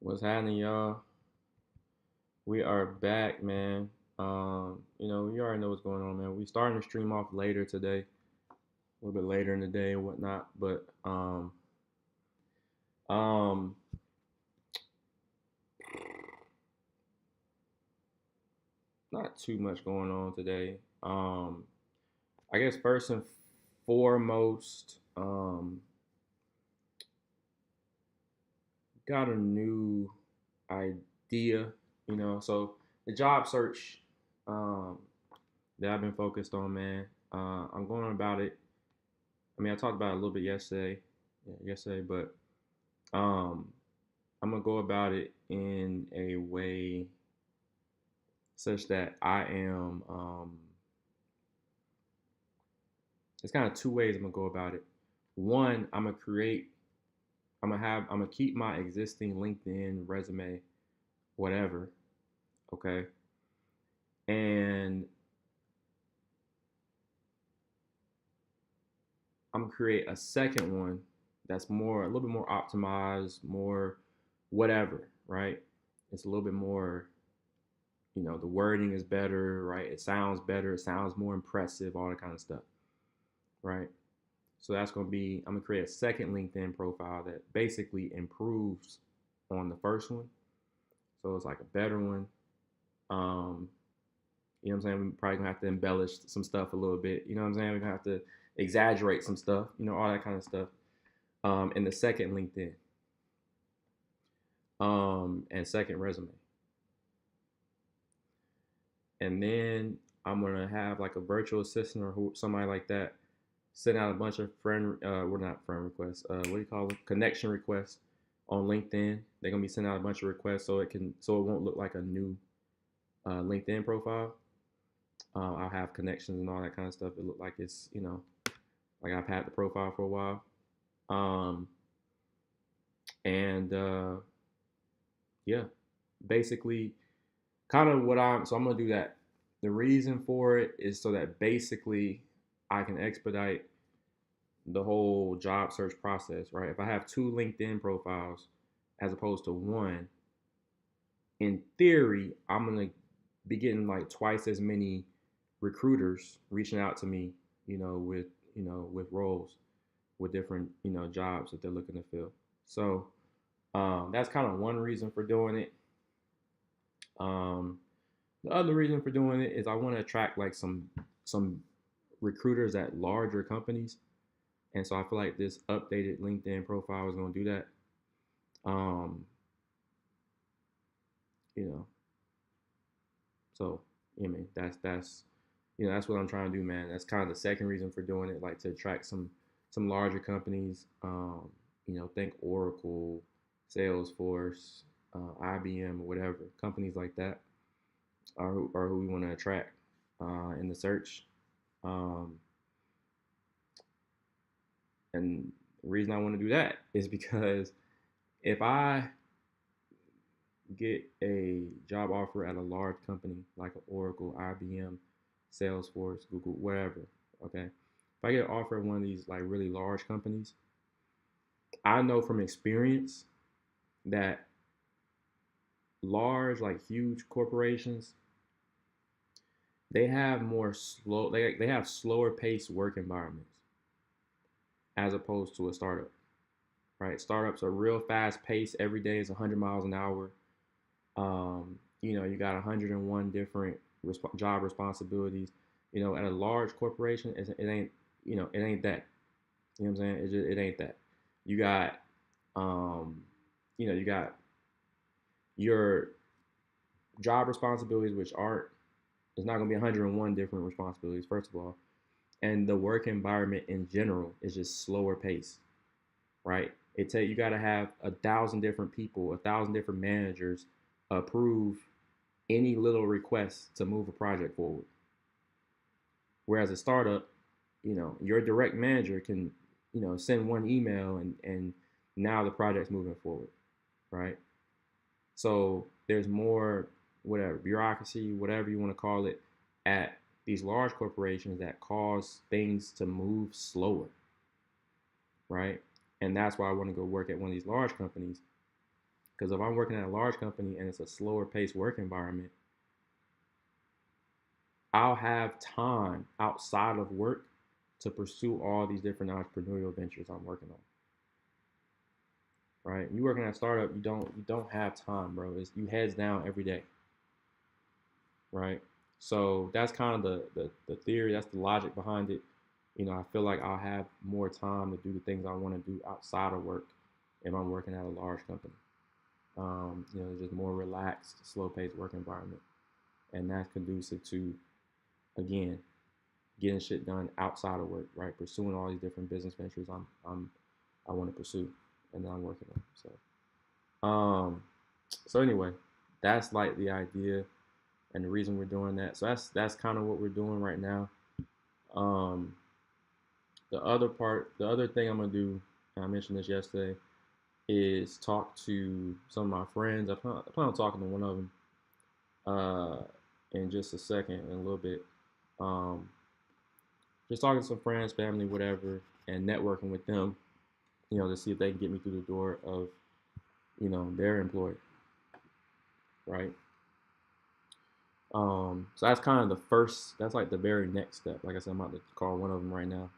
What's happening, y'all? We are back, man. You already know what's going on, man. We starting to stream off later today, a little bit later in the day and whatnot, but um, not too much going on today. I guess first and foremost, got a new idea, so the job search, um, that I've been focused on, man. I'm going about it. I mean, I talked about it a little bit yesterday, but um, I'm gonna go about it in a way such that I am. It's kind of two ways I'm gonna go about it. One, I'm gonna keep my existing LinkedIn resume, whatever, okay, and I'm gonna create a second one that's a little bit more optimized, more whatever, right? It's a little bit more, the wording is better, right? It sounds better, it sounds more impressive, all that kind of stuff, right? So I'm gonna create a second LinkedIn profile that basically improves on the first one. So it's like a better one. Um, you know what I'm saying? We're probably gonna have to embellish some stuff a little bit. You know what I'm saying? We're gonna have to exaggerate some stuff, all that kind of stuff. In the second LinkedIn, and second resume. And then I'm gonna have like a virtual assistant or somebody like that send out a bunch of well, not friend requests, what do you call them, connection requests on LinkedIn. They're gonna be sending out a bunch of requests so it won't look like a new LinkedIn profile. I'll have connections and all that kind of stuff. It look like it's like I've had the profile for a while. Um, and Yeah, basically kind of what I'm gonna do that. The reason for it is so that basically I can expedite the whole job search process, right? If I have two LinkedIn profiles as opposed to one, in theory, I'm gonna be getting like twice as many recruiters reaching out to me, with roles, with different, jobs that they're looking to fill. So that's kind of one reason for doing it. Um, the other reason for doing it is I want to attract like some recruiters at larger companies, and so I feel like this updated LinkedIn profile is going to do that. Um, you know, so I mean that's what I'm trying to do, man. That's kind of the second reason for doing it, like to attract some larger companies. Think Oracle, Salesforce, IBM, whatever companies like that are who we want to attract in the search. Um, and the reason I want to do that is because if I get a job offer at a large company like Oracle, IBM, Salesforce, Google, whatever, okay, if I get an offer at one of these like really large companies, I know from experience that large, like huge corporations, they have slower paced work environments as opposed to a startup, right? Startups are real fast paced. Every day is 100 miles an hour. You got 101 different job responsibilities. At a large corporation, it ain't that. You know what I'm saying? It ain't that. You got, um, you got your job responsibilities, which aren't. It's not going to be 101 different responsibilities. First of all, and the work environment in general is just slower pace, right? You got to have 1,000 different people, 1,000 different managers approve any little request to move a project forward. Whereas a startup, your direct manager can, send one email and now the project's moving forward, right? So there's more, whatever, bureaucracy, whatever you want to call it, at these large corporations that cause things to move slower, right? And that's why I want to go work at one of these large companies Because if I'm working at a large company and it's a slower paced work environment, I'll have time outside of work to pursue all these different entrepreneurial ventures I'm working on. Right? You working at a startup, you don't have time, bro. It's you heads down every day. Right? So that's kind of the theory, that's the logic behind it. I feel like I'll have more time to do the things I want to do outside of work if I'm working at a large company. Just more relaxed, slow-paced work environment, and that's conducive to, again, getting shit done outside of work, right? Pursuing all these different business ventures I want to pursue, and that I'm working on. So anyway, that's like the idea and the reason we're doing that. So that's kind of what we're doing right now. Um, the other thing I'm gonna do, and I mentioned this yesterday, is talk to some of my friends. I plan on talking to one of them in just a second, in a little bit. Um, just talking to some friends, family, whatever, and networking with them, to see if they can get me through the door of, their employer, right? So that's kind of the first. That's like the very next step. Like I said, I'm about to call one of them right now,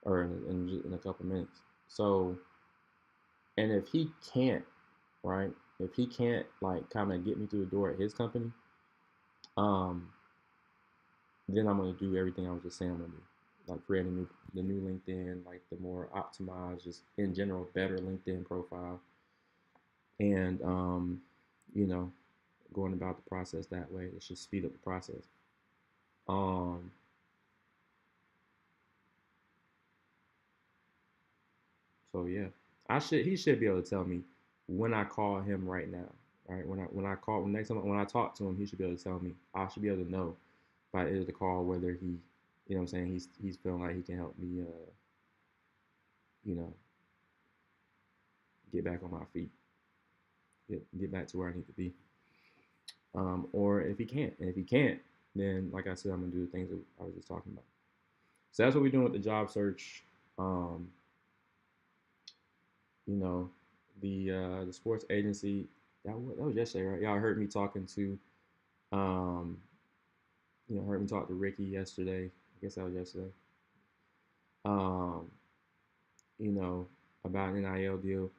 or in a couple minutes. So, and if he can't, right? If he can't like kind of get me through the door at his company, um, then I'm gonna do everything I was just saying I'm gonna do, like creating the new LinkedIn, like the more optimized, just in general, better LinkedIn profile, and you know, going about the process that way. It should speed up the process. Um, so yeah, he should be able to tell me when I call him right now. Right, when I call next time when I talk to him, he should be able to tell me. I should be able to know by the end of the call whether what I'm saying, he's feeling like he can help me, you know, get back on my feet, get back to where I need to be. Or if he can't, and if he can't, then like I said, I'm gonna do the things that I was just talking about. So that's what we're doing with the job search. Um, you know, the sports agency that was yesterday, right? Y'all heard me talking to, um, heard me talk to Ricky yesterday. I guess that was yesterday. Um, you know, about an NIL deal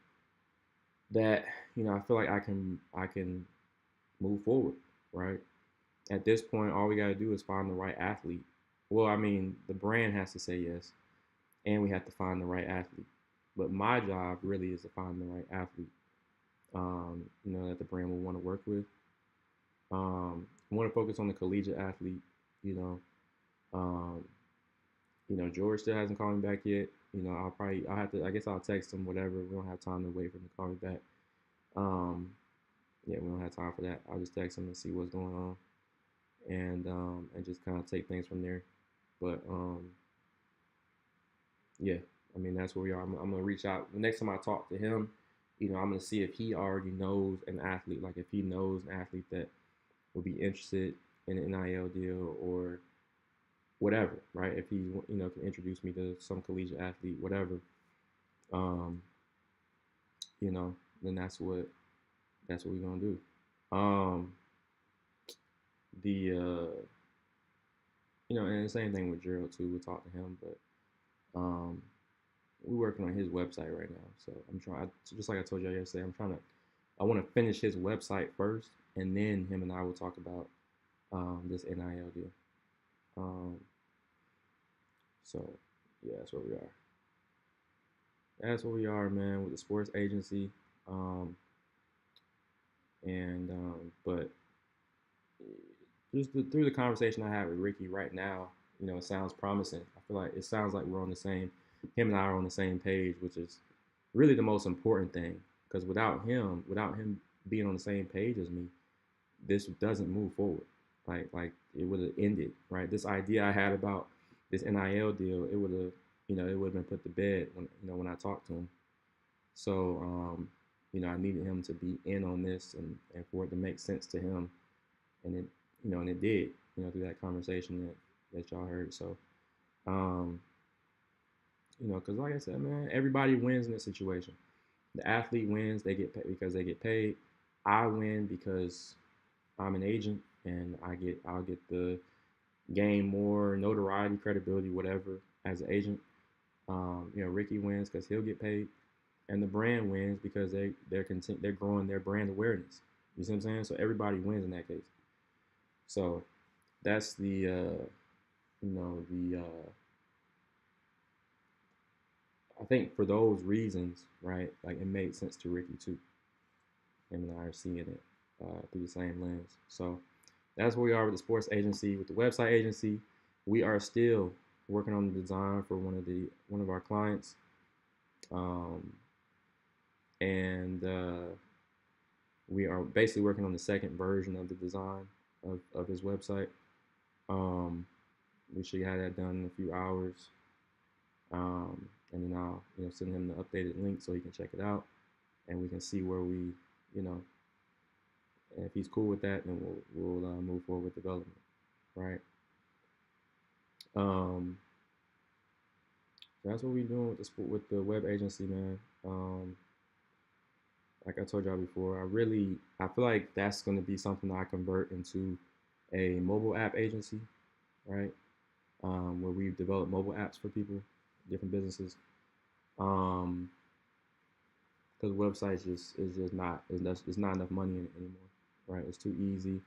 that I feel like I can move forward, right? At this point, all we got to do is find the right athlete. Well, I mean, the brand has to say yes, and we have to find the right athlete. But my job really is to find the right athlete, that the brand will want to work with. I want to focus on the collegiate athlete, you know. Um, George still hasn't called me back yet. I'll have to, I guess I'll text him, whatever. We don't have time to wait for him to call me back. Um, yeah, we don't have time for that. I'll just text him and see what's going on, and just kind of take things from there. But yeah, I mean that's where we are. I'm gonna reach out the next time I talk to him. I'm gonna see if he already knows an athlete, like if he knows an athlete that would be interested in an NIL deal or whatever, right? If he can introduce me to some collegiate athlete, whatever, um, then that's what we're gonna do. Um, the and the same thing with Gerald too. We'll talk to him, but we're working on his website right now. So I'm trying, just like I told you yesterday, I want to finish his website first, and then him and I will talk about this NIL deal. So yeah, that's where we are. That's where we are, man, with the sports agency. But just through the conversation I had with Ricky right now, it sounds promising. I feel like it sounds like we're on the same. Him and I are on the same page, which is really the most important thing. Because without him being on the same page as me, this doesn't move forward. Like it would have ended, right? This idea I had about this NIL deal, it would have, it would have been put to bed when I talked to him. So, I needed him to be in on this and for it to make sense to him, and it did, through that conversation that y'all heard. So, because like I said, man, everybody wins in this situation. The athlete wins, they get paid because they get paid. I win because I'm an agent and I'll get the gain more notoriety, credibility, whatever as an agent. Ricky wins because he'll get paid, and the brand wins because they're growing their brand awareness. You see what I'm saying? So everybody wins in that case. So that's the you know the I think for those reasons, right? Like it made sense to Ricky too. Him and I are seeing it through the same lens. So that's where we are with the sports agency. With the website agency, we are still working on the design for one of our clients, um, and we are basically working on the second version of the design of his website. Um, we should have that done in a few hours, and then I'll send him the updated link so he can check it out, and we can see where we you know and if he's cool with that, then we'll move forward with development, right? Um, that's what we're doing with the web agency, man. Like I told y'all before, I feel like that's going to be something that I convert into a mobile app agency, right? Where we develop mobile apps for people, different businesses. Um, because websites just is just not it's not enough money in it anymore, right? It's too easy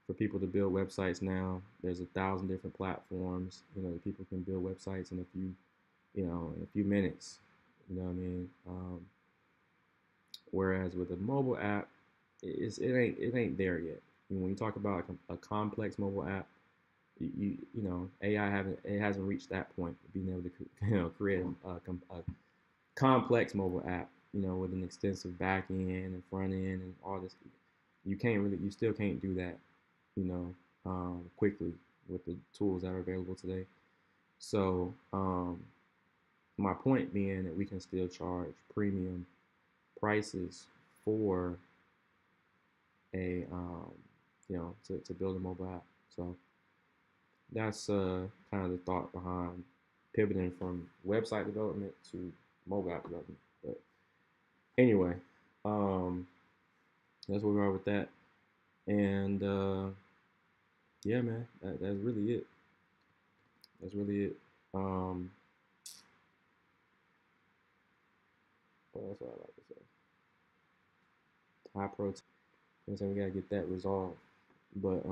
for people to build websites now. There's 1,000 different platforms. People can build websites in a few minutes. You know what I mean? Whereas with a mobile app, it ain't there yet. When you talk about a complex mobile app, AI haven't it hasn't reached that point of being able to create a complex mobile app. With an extensive back end and front end and all this. You still can't do that. Quickly with the tools that are available today. So my point being that we can still charge premium prices for a to build a mobile app. So that's kind of the thought behind pivoting from website development to mobile app development. But anyway, um, that's where we are with that. And yeah, man, that's really it. That's really it. What else I like to say? High protein. I'm saying we gotta get that resolved. But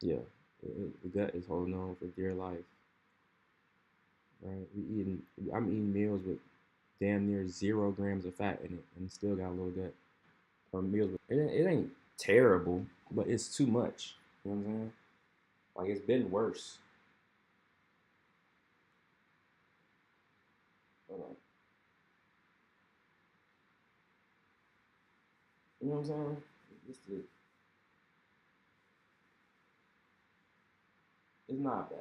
yeah, the gut is holding on for dear life. Right? I'm eating meals with damn near 0 grams of fat in it, and still got a little gut. Or meals with it ain't terrible, but it's too much. You know what I'm saying? Like it's been worse. You know what I'm saying? It's, it's not bad.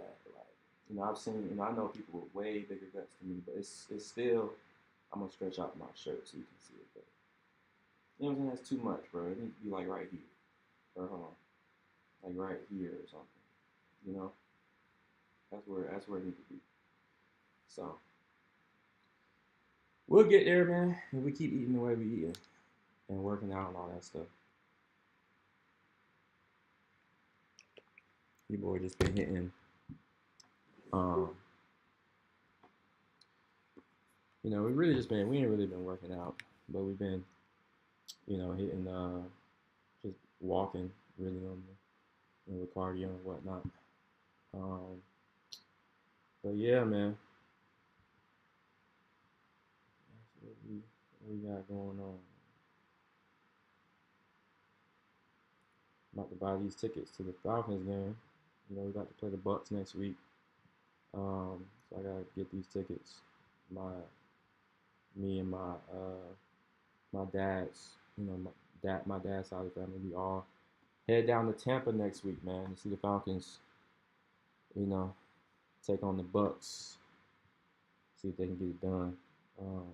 Like I've seen. I know people with way bigger guts than me, but it's still. I'm gonna stretch out my shirt so you can see it. But you know what I'm saying? That's too much, bro. It needs to be like right here, or hold on, like right here or something. You know, that's where it needs to be. So we'll get there, man. If we keep eating the way we eating and working out and all that stuff. You boy just been hitting. Um, we ain't really been working out, but we've been, hitting just walking really on the cardio and whatnot. Um, but yeah, man, that's what we got going on. I'm about to buy these tickets to the Falcons game. We got to play the Bucks next week. So I gotta get these tickets. My Me and my dad's my dad's side of the family. We all head down to Tampa next week, man, to see the Falcons. You know, take on the Bucks. See if they can get it done. Um,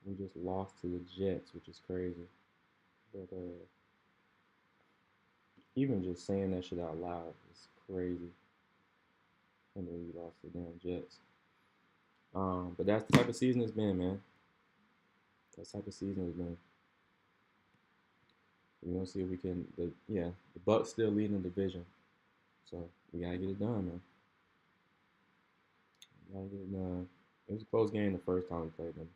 we just lost to the Jets, which is crazy. But even just saying that shit out loud is crazy. I mean, we lost to the damn Jets. But that's the type of season it's been, man. That's the type of season it's been. We're gonna see if we can. The Bucks still leading the division, so we gotta get it done, man. We gotta get it done. It was a close game the first time we played them,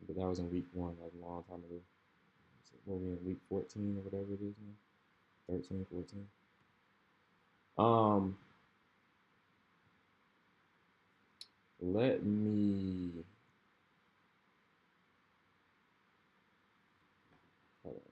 but that was in week one. That was a long time ago. So what we in week 14 or whatever it is now? 13, 14. Um, let me. Hold on.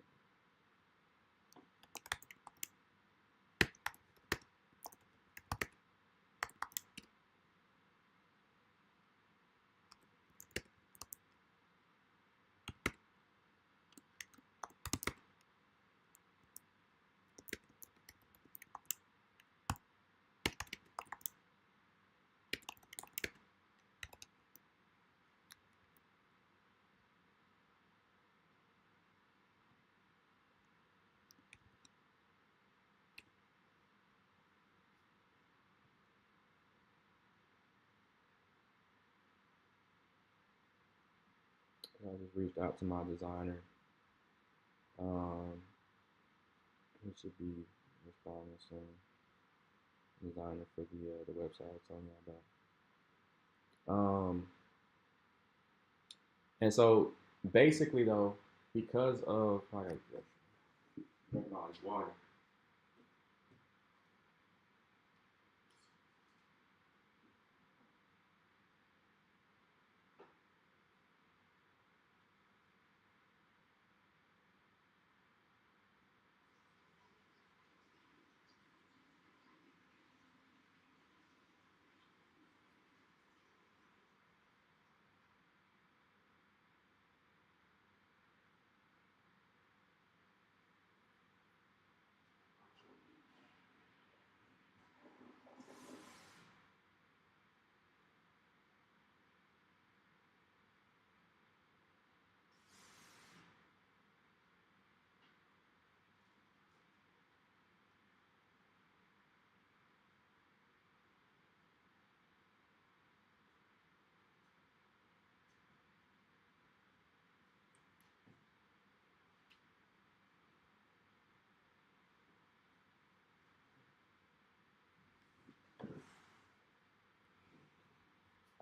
I just reached out to my designer. Um, he should be responding soon. Designer for the website I was telling you about. And so basically though, because of I gotta drink all this water.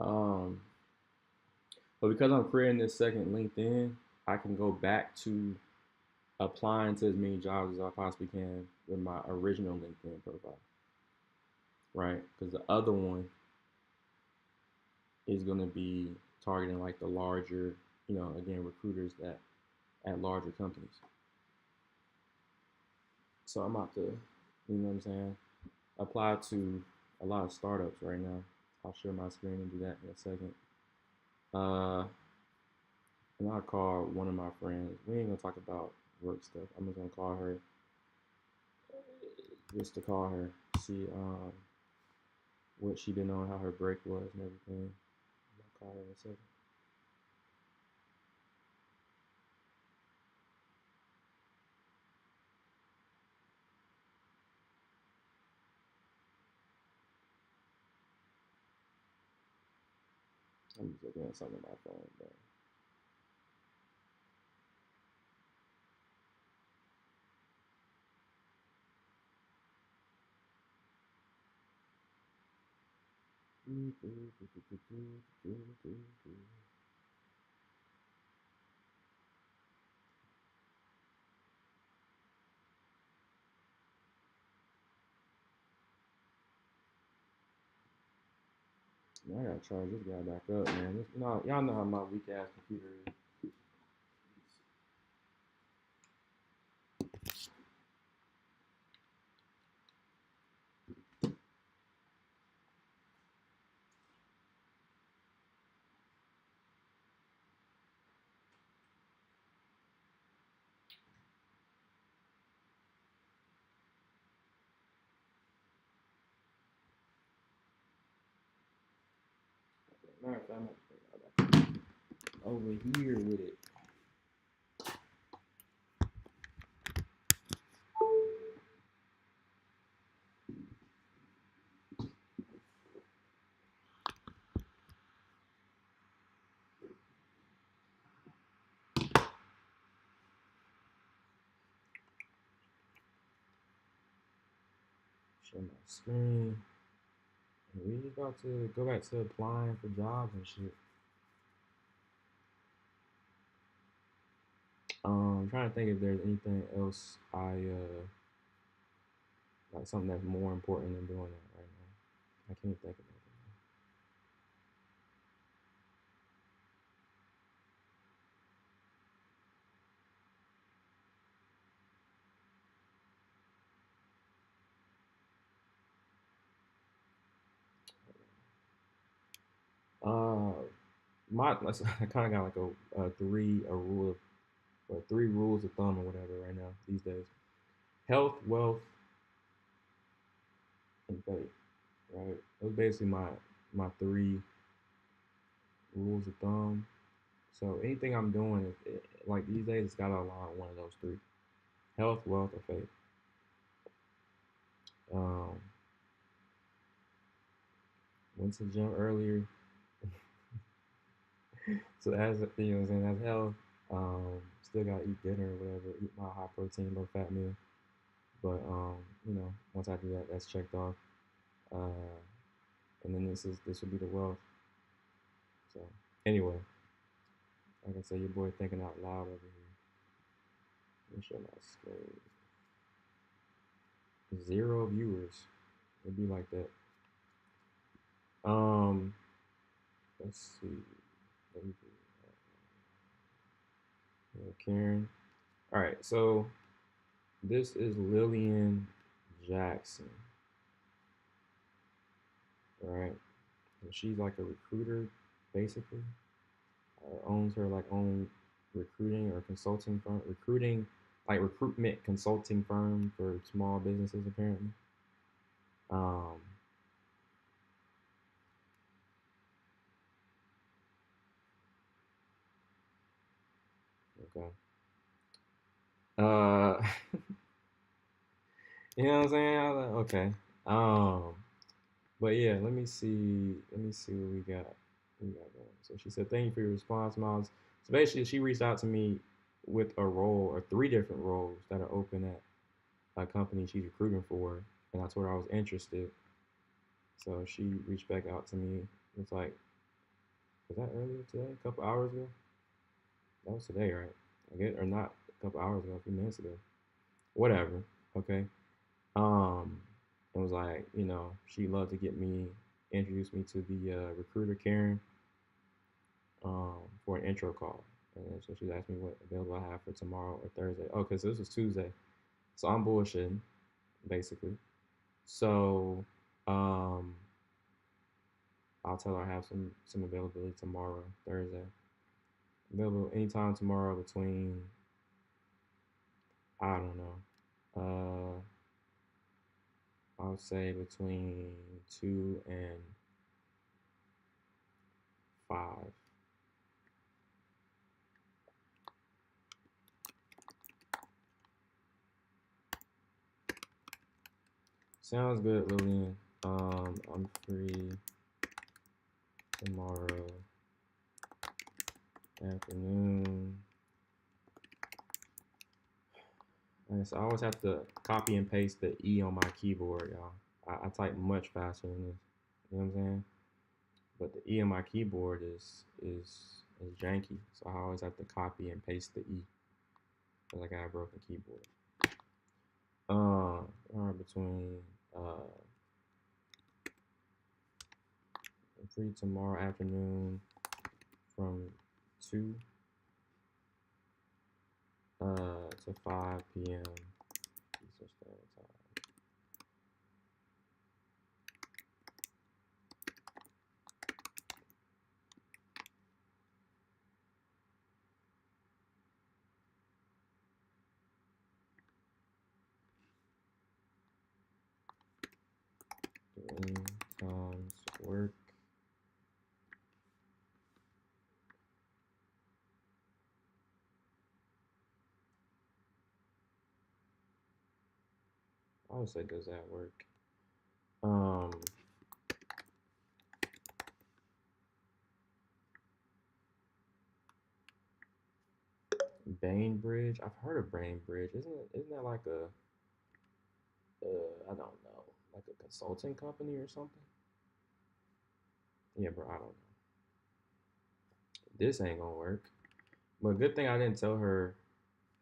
Um, but because I'm creating this second LinkedIn, I can go back to applying to as many jobs as I possibly can with my original LinkedIn profile, right? Because the other one is going to be targeting like the larger, again, recruiters that at larger companies. So I'm about to, you know what I'm saying, apply to a lot of startups right now. I'll share my screen and do that in a second. And I'll call one of my friends. We ain't gonna talk about work stuff. I'm just gonna call her just to call her, see what she been on, how her break was and everything. I'll call her in a second. I'm just looking at something on my phone, but I gotta charge this guy back up, man. Y'all know how my weak ass computer is. Matter of fact, I'm over here with it. Share my screen. And we just about to go back to applying for jobs and shit. I'm trying to think if there's anything else like something that's more important than doing that right now. I can't think of it. My I kind of got like a rule of or three rules of thumb or whatever right now these days. Health, wealth, and faith. Right. Those basically my three rules of thumb. So anything I'm doing, like these days, it's got to align with one of those three: health, wealth, or faith. Um, went to the gym earlier, so as you know, what I'm saying that's health. Still gotta eat dinner or whatever. Eat my high protein, low fat meal. But once I do that, that's checked off. Uh, and then this will be the wealth. So anyway, like I said, your boy thinking out loud over here. Let me show my screen. 0 viewers. It'd be like that. Um, let's see. Let me do Karen. All right, so this is Lillian Jackson. All right, and she's like a recruiter, basically. Owns her like own recruiting or consulting firm, recruitment consulting firm for small businesses apparently. Um, okay. Uh, you know what I'm saying? I was like, okay. Um, but yeah, let me see. Let me see what we got. We got going. So she said, "Thank you for your response, Miles." So basically, she reached out to me with a role or three different roles that are open at a company she's recruiting for, and I told her I was interested. So she reached back out to me. It's like, was that earlier today? A couple hours ago? That was today, right? I get or not? A couple hours ago, a few minutes ago. Whatever. Okay. Um, it was like, she'd love to get me, introduce me to the recruiter, Karen, for an intro call. And so she asked me what available I have for tomorrow or Thursday. Oh, because this was Tuesday. So I'm bullshitting, basically. So um, I'll tell her I have some availability tomorrow, Thursday. Available anytime tomorrow between, I don't know, I'll say between 2 and 5. Sounds good, Lillian. I'm free tomorrow afternoon. So I always have to copy and paste the E on my keyboard, y'all. I type much faster than this. You know what I'm saying? But the E on my keyboard is janky, so I always have to copy and paste the E because I got a broken keyboard. Between I'm free tomorrow afternoon from 2 to 5 p.m. Eastern Standard Time. Doing times work. I would say, does that work? Bainbridge. I've heard of Bainbridge. Isn't that like I don't know, like a consulting company or something. Yeah, bro, I don't know. This ain't gonna work. But good thing I didn't tell her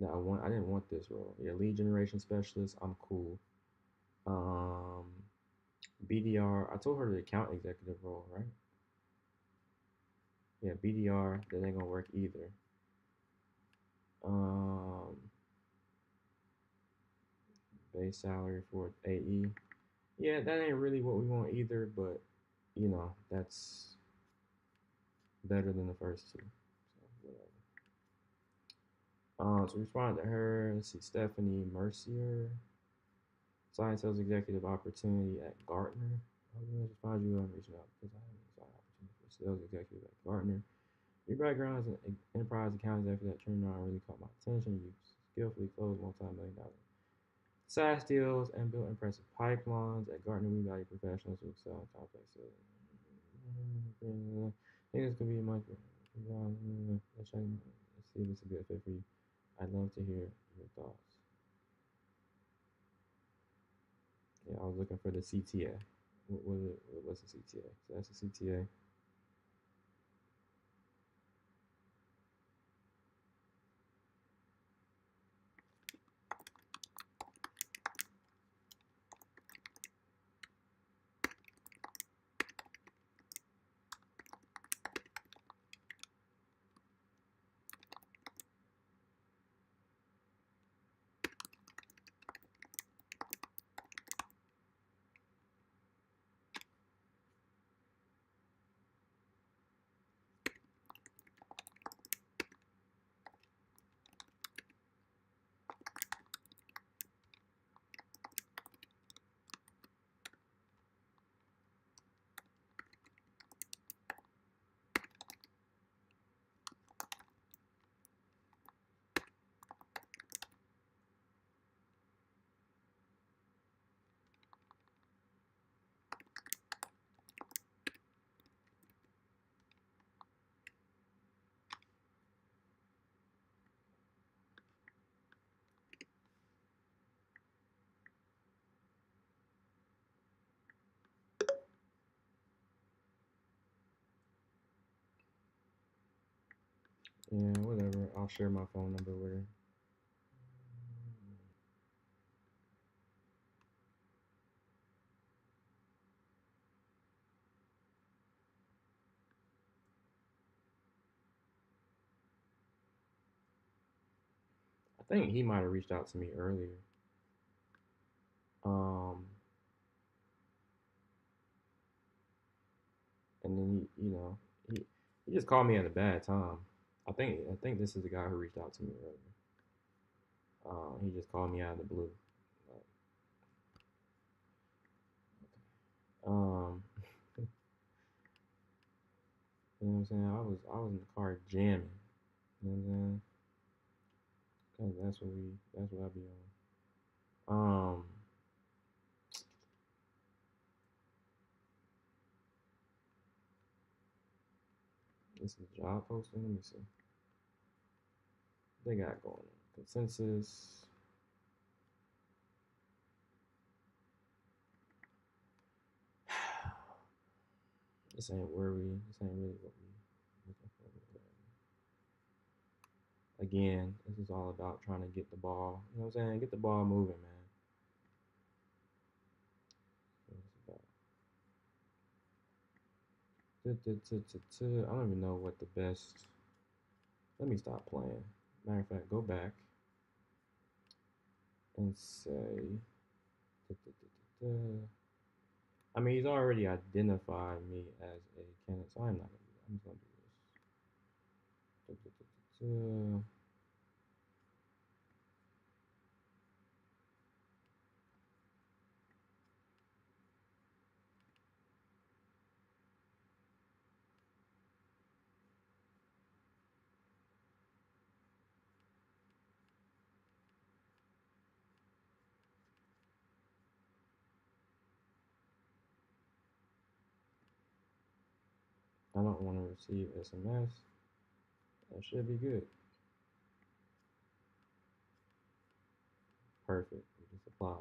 that I didn't want this role. Yeah, lead generation specialist, I'm cool. Um, BDR, I told her the account executive role, right? Yeah, BDR, that ain't gonna work either. Um, base salary for AE. Yeah, that ain't really what we want either, but that's better than the first two. So whatever. So we responded to her. Let's see, Stephanie Mercier, science sales executive opportunity at Gartner. I was going to find you on reaching out because I have an exciting opportunity for sales executive at Gartner. Your background as an enterprise account executive that turned around really caught my attention. You skillfully closed multi-million-dollar SaaS deals and built impressive pipelines. At Gartner, we value professionals who excel in complex sales. I think this could be much. Let's see if it's a good fit for you. I'd love to hear your thoughts. Yeah, I was looking for the CTA. What's the CTA? So that's the CTA. Yeah, whatever. I'll share my phone number with her. I think he might have reached out to me earlier. Um, and then he just called me at a bad time. I think this is the guy who reached out to me earlier. He just called me out of the blue. Um, you know what I'm saying? I was in the car jamming. You know what I'm saying? 'Cause that's what I be on. This is a job posting. Let me see. They got going on consensus. This ain't where we. This ain't really what we looking for. Again, this is all about trying to get the ball. You know what I'm saying? Get the ball moving, man. I don't even know what the best. Let me stop playing. Matter of fact, go back and say. I mean, he's already identified me as a candidate, so I'm not gonna do that. I'm just gonna do this. I don't want to receive SMS. That should be good. Perfect. We just applied.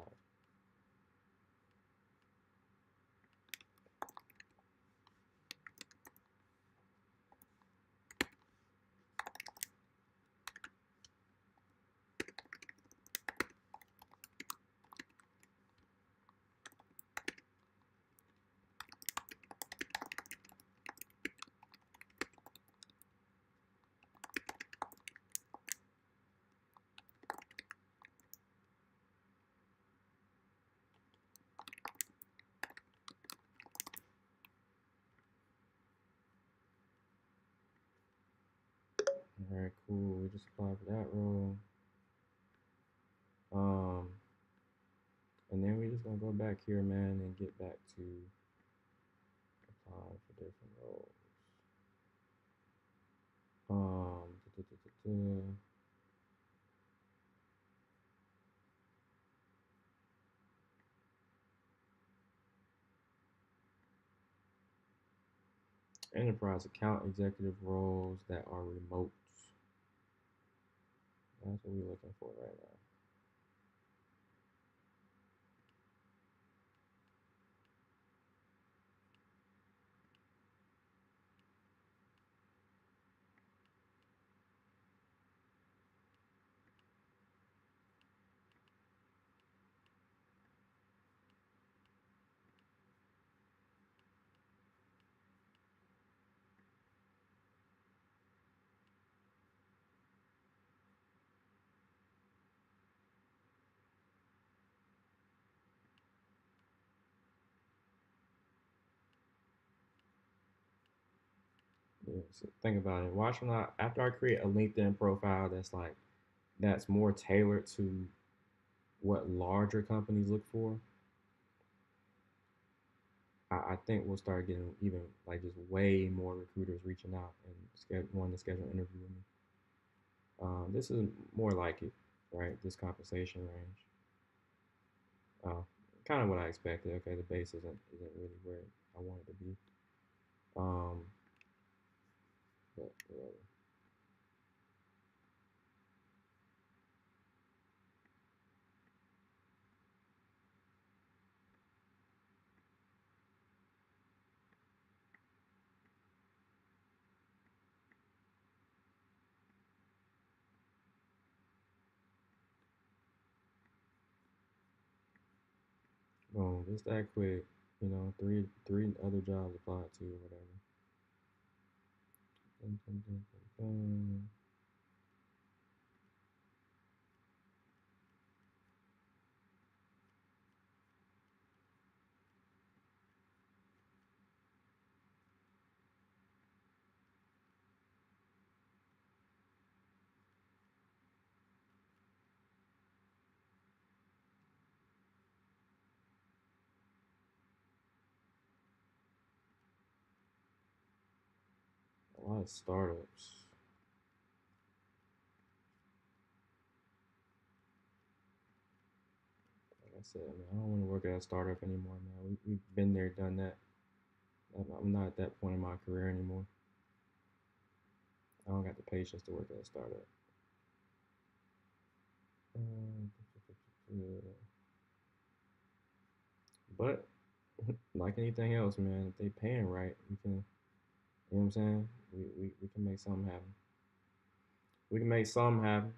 right, cool. We just applied for that role. Um, and then we just gonna go back here, man, and get back to applying for different roles. Um, duh, duh, duh, duh, duh. Enterprise account executive roles that are remote. That's what we're looking for right now. Yeah, so think about it. Watch when after I create a LinkedIn profile that's more tailored to what larger companies look for. I think we'll start getting even like just way more recruiters reaching out and wanting to schedule an interview with me. This is more like it, right? This compensation range. Uh, Kind of what I expected. Okay, the base isn't really where I want it to be. Um, but whatever. Boom, just that quick. You know, three other jobs applied to or whatever. Dun, dun, dun, dun, dun. A lot of startups. Like I said, man, I don't want to work at a startup anymore, man. We've been there, done that. I'm not at that point in my career anymore. I don't got the patience to work at a startup. Um, But like anything else, man, if they paying right, we can, you know what I'm saying? We can make something happen. We can make something happen.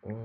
Uh,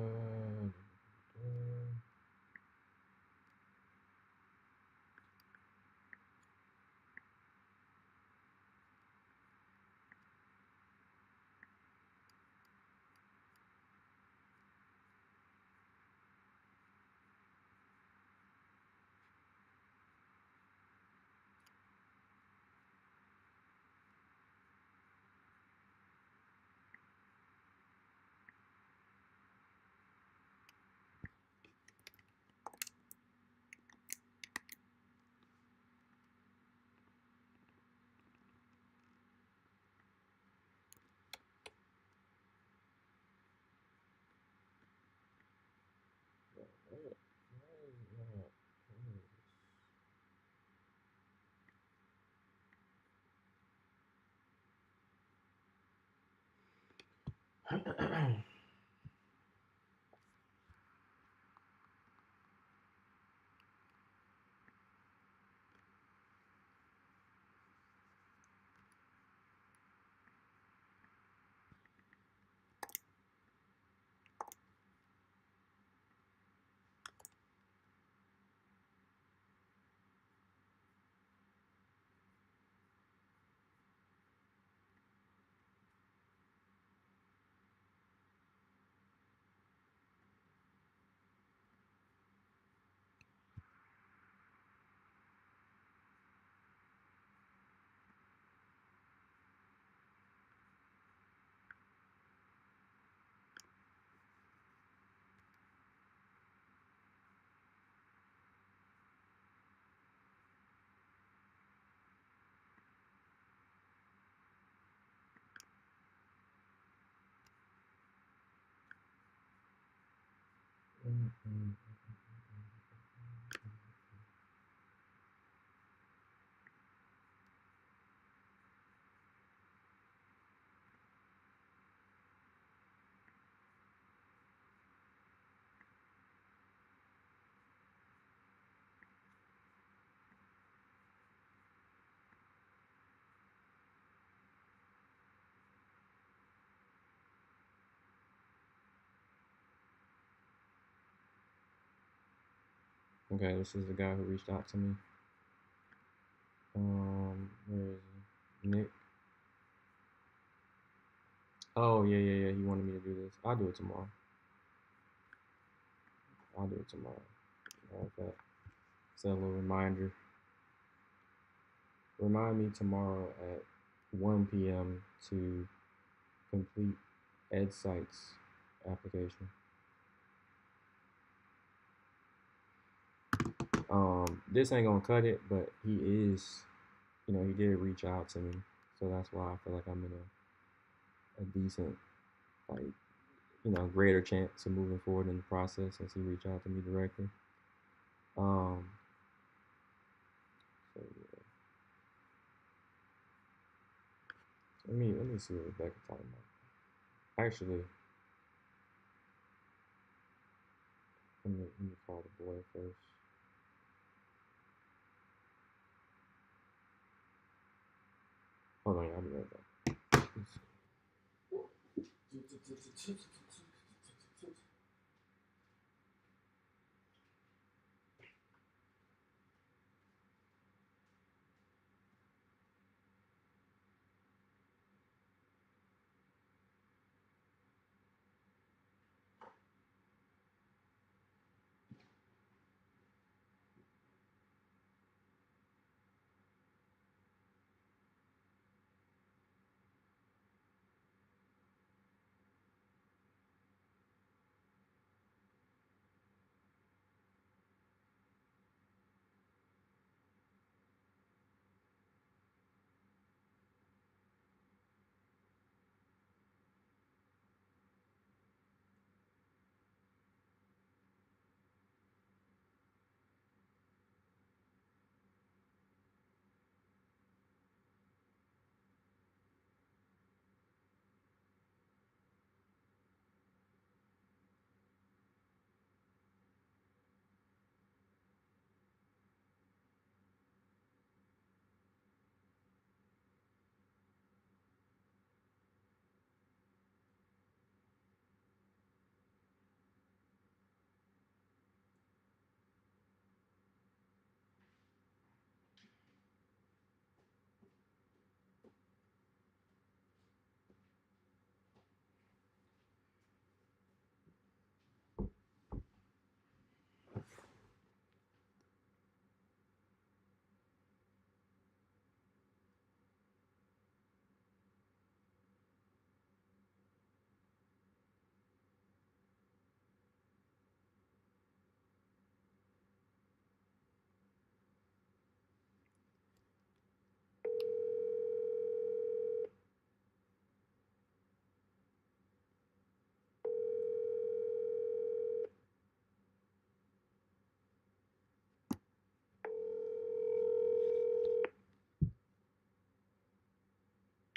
Okay, this is the guy who reached out to me. Where is he? Nick. Oh yeah. He wanted me to do this. I'll do it tomorrow. I'll do it tomorrow. Okay. Set a little reminder. Remind me tomorrow at 1 p.m. to complete EdSite's application. This ain't gonna cut it, but he is, he did reach out to me, so that's why I feel like I'm in a decent, like, greater chance of moving forward in the process since he reached out to me directly. Um, so yeah. Let me see what Rebecca talking about. Actually, let me call the boy first. Hold on, I'll be right back.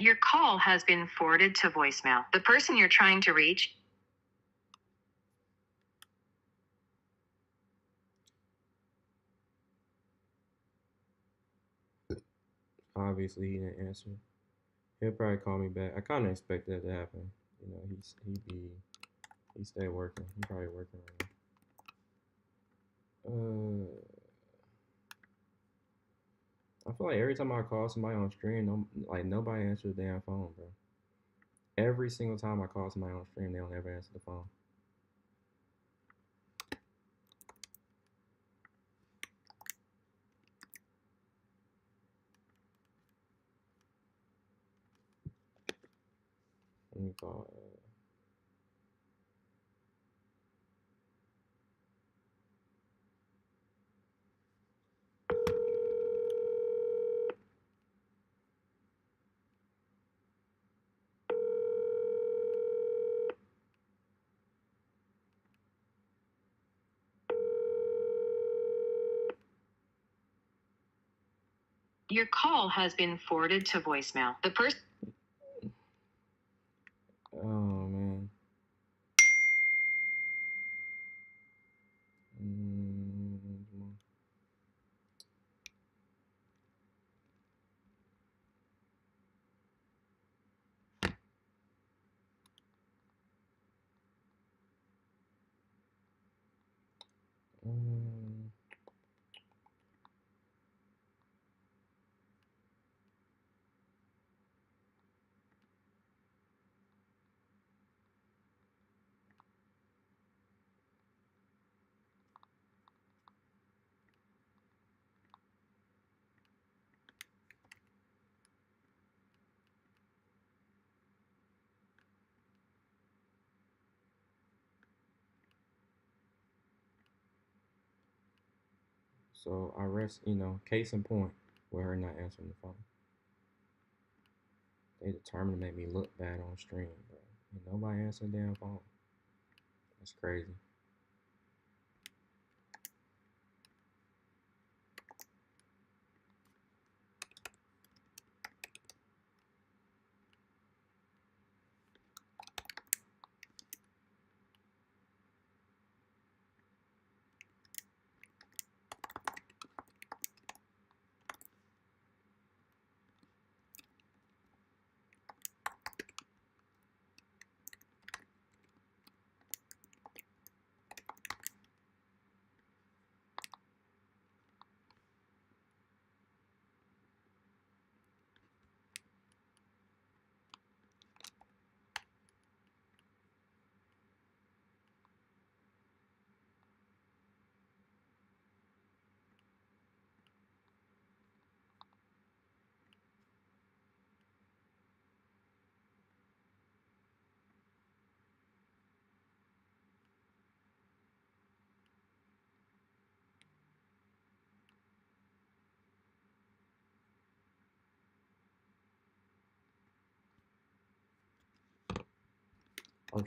Your call has been forwarded to voicemail. The person you're trying to reach. Obviously, he didn't answer. He'll probably call me back. I kind of expected that to happen. You know, he stay working. He probably working right now. I feel like every time I call somebody on stream, nobody answers the damn phone, bro. Every single time I call somebody on stream, they don't ever answer the phone. Let me call. Your call has been forwarded to voicemail. The person. Oh man. Mm, mm. So I rest, case in point with her not answering the phone. They determined to make me look bad on stream, bro. And nobody answered the damn phone. That's crazy.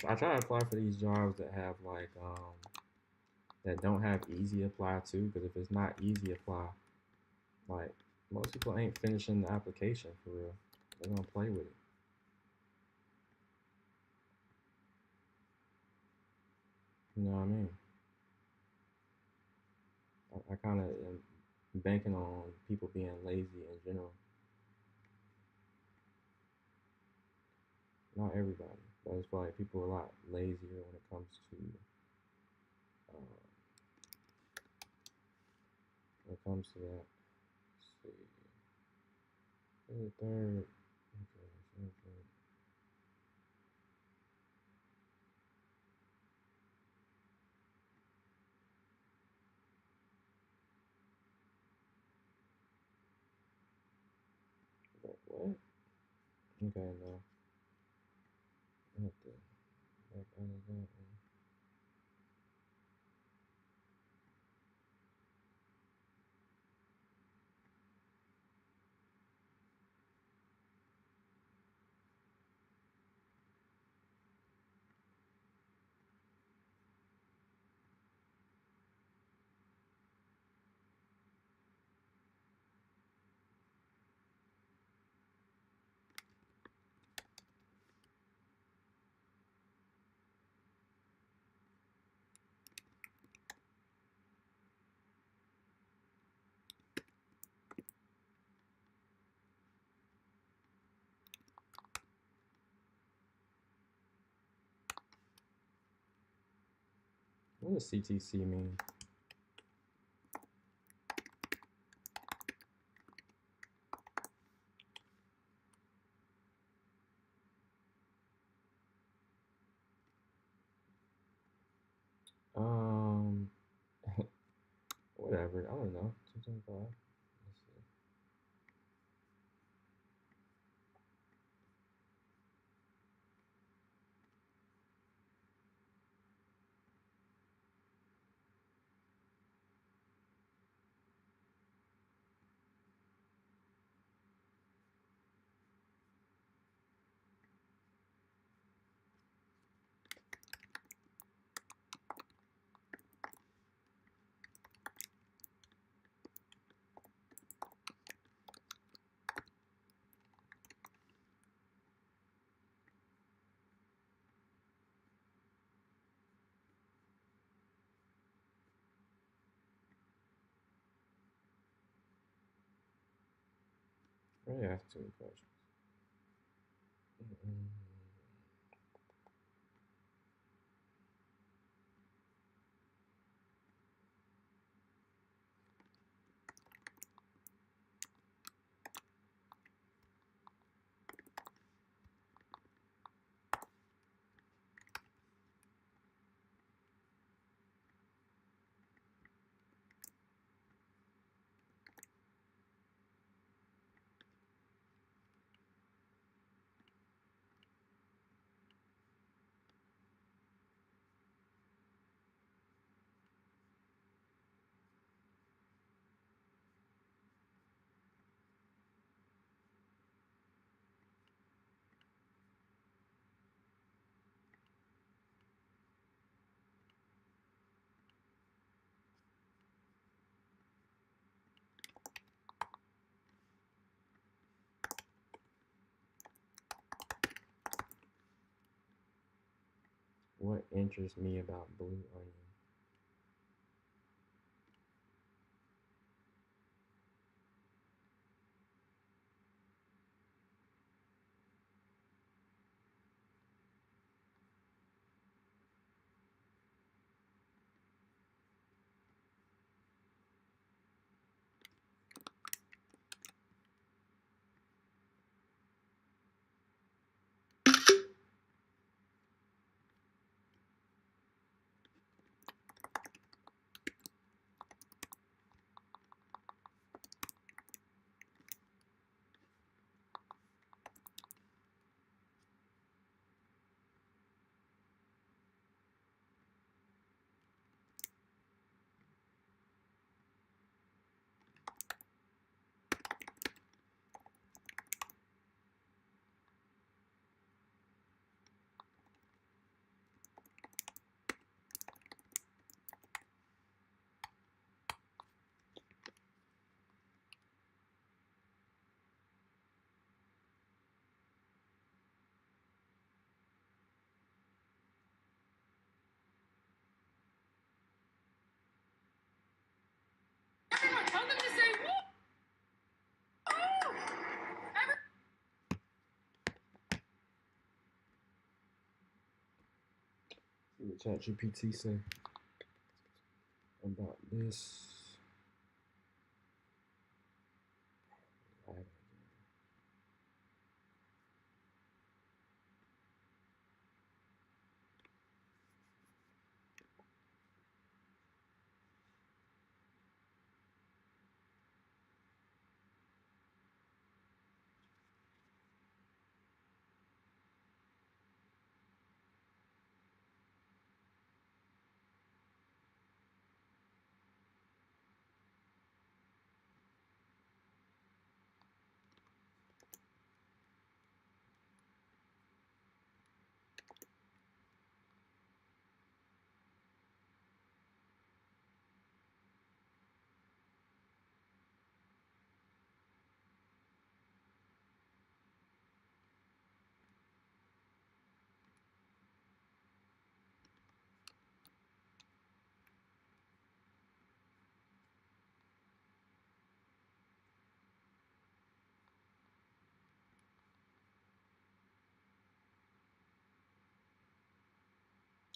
I try to apply for these jobs that have that don't have easy apply too, because if it's not easy apply, like most people ain't finishing the application for real. They're gonna play with it. You know what I mean? I kind of am banking on people being lazy in general. Not everybody, but I feel like people are a lot lazier when it comes to uh, that. Let's see, the third. Okay. What? Okay, no. I have to back out of that one. What does CTC mean? Um, whatever. I don't know. 225. Let's see. I really asked too many questions. Mm-mm. What interests me about Blue Onion? Tell them to say woo! See what ChatGPT say about this.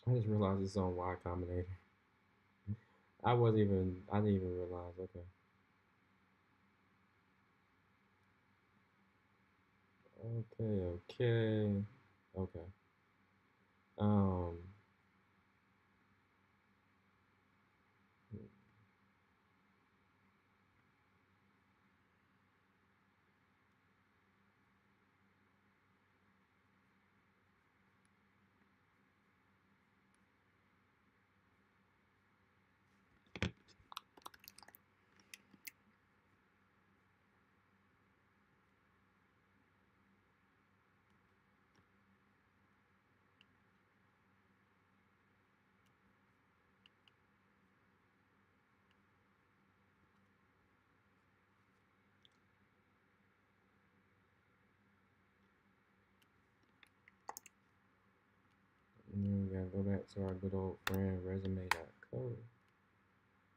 I just realized it's on Y Combinator. I didn't even realize. Okay. Okay, okay, okay. Um, and then we gotta go back to our good old friend resume.co.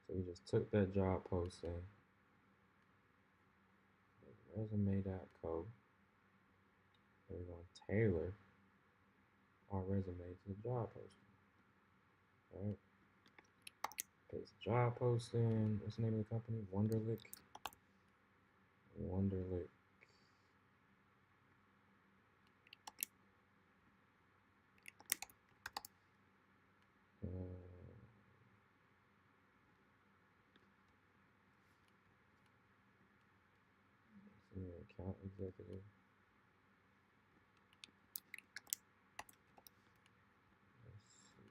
So we just took that job posting, resume.co. We're gonna tailor our resume to the job posting. All right. Paste job posting. What's the name of the company? Wonderlic. Wonderlic. Senior account executive. Let's see.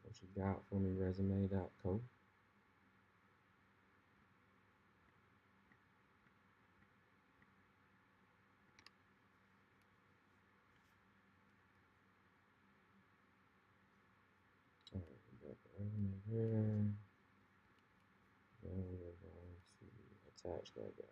What you got for me? Resume.co. All right, we got the resume here. Then we are going to attach that guy.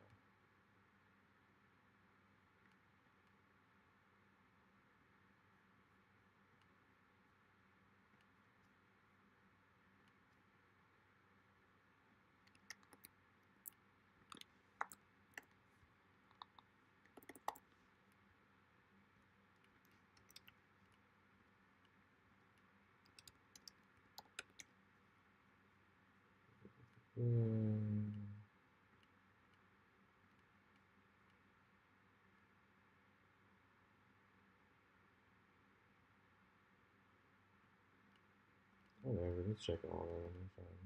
Hmm. Whatever, let's check all of them.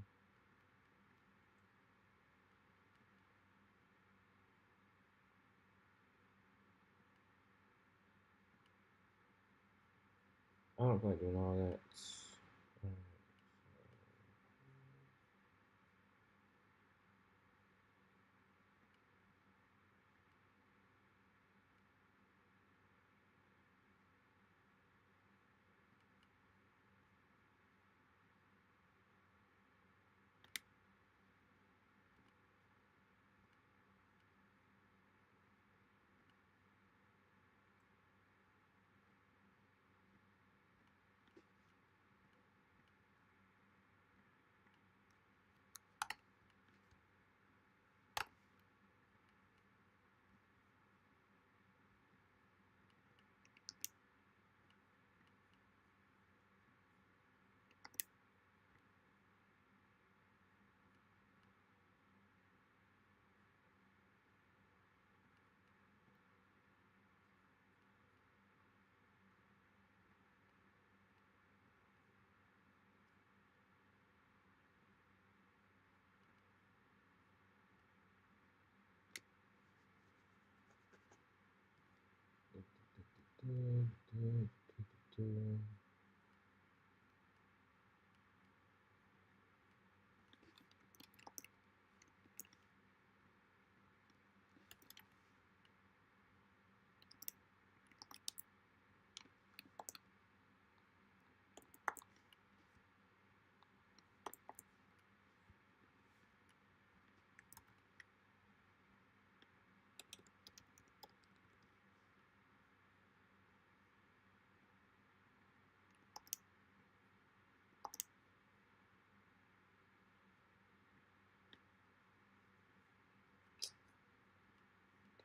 I don't feel like doing all that.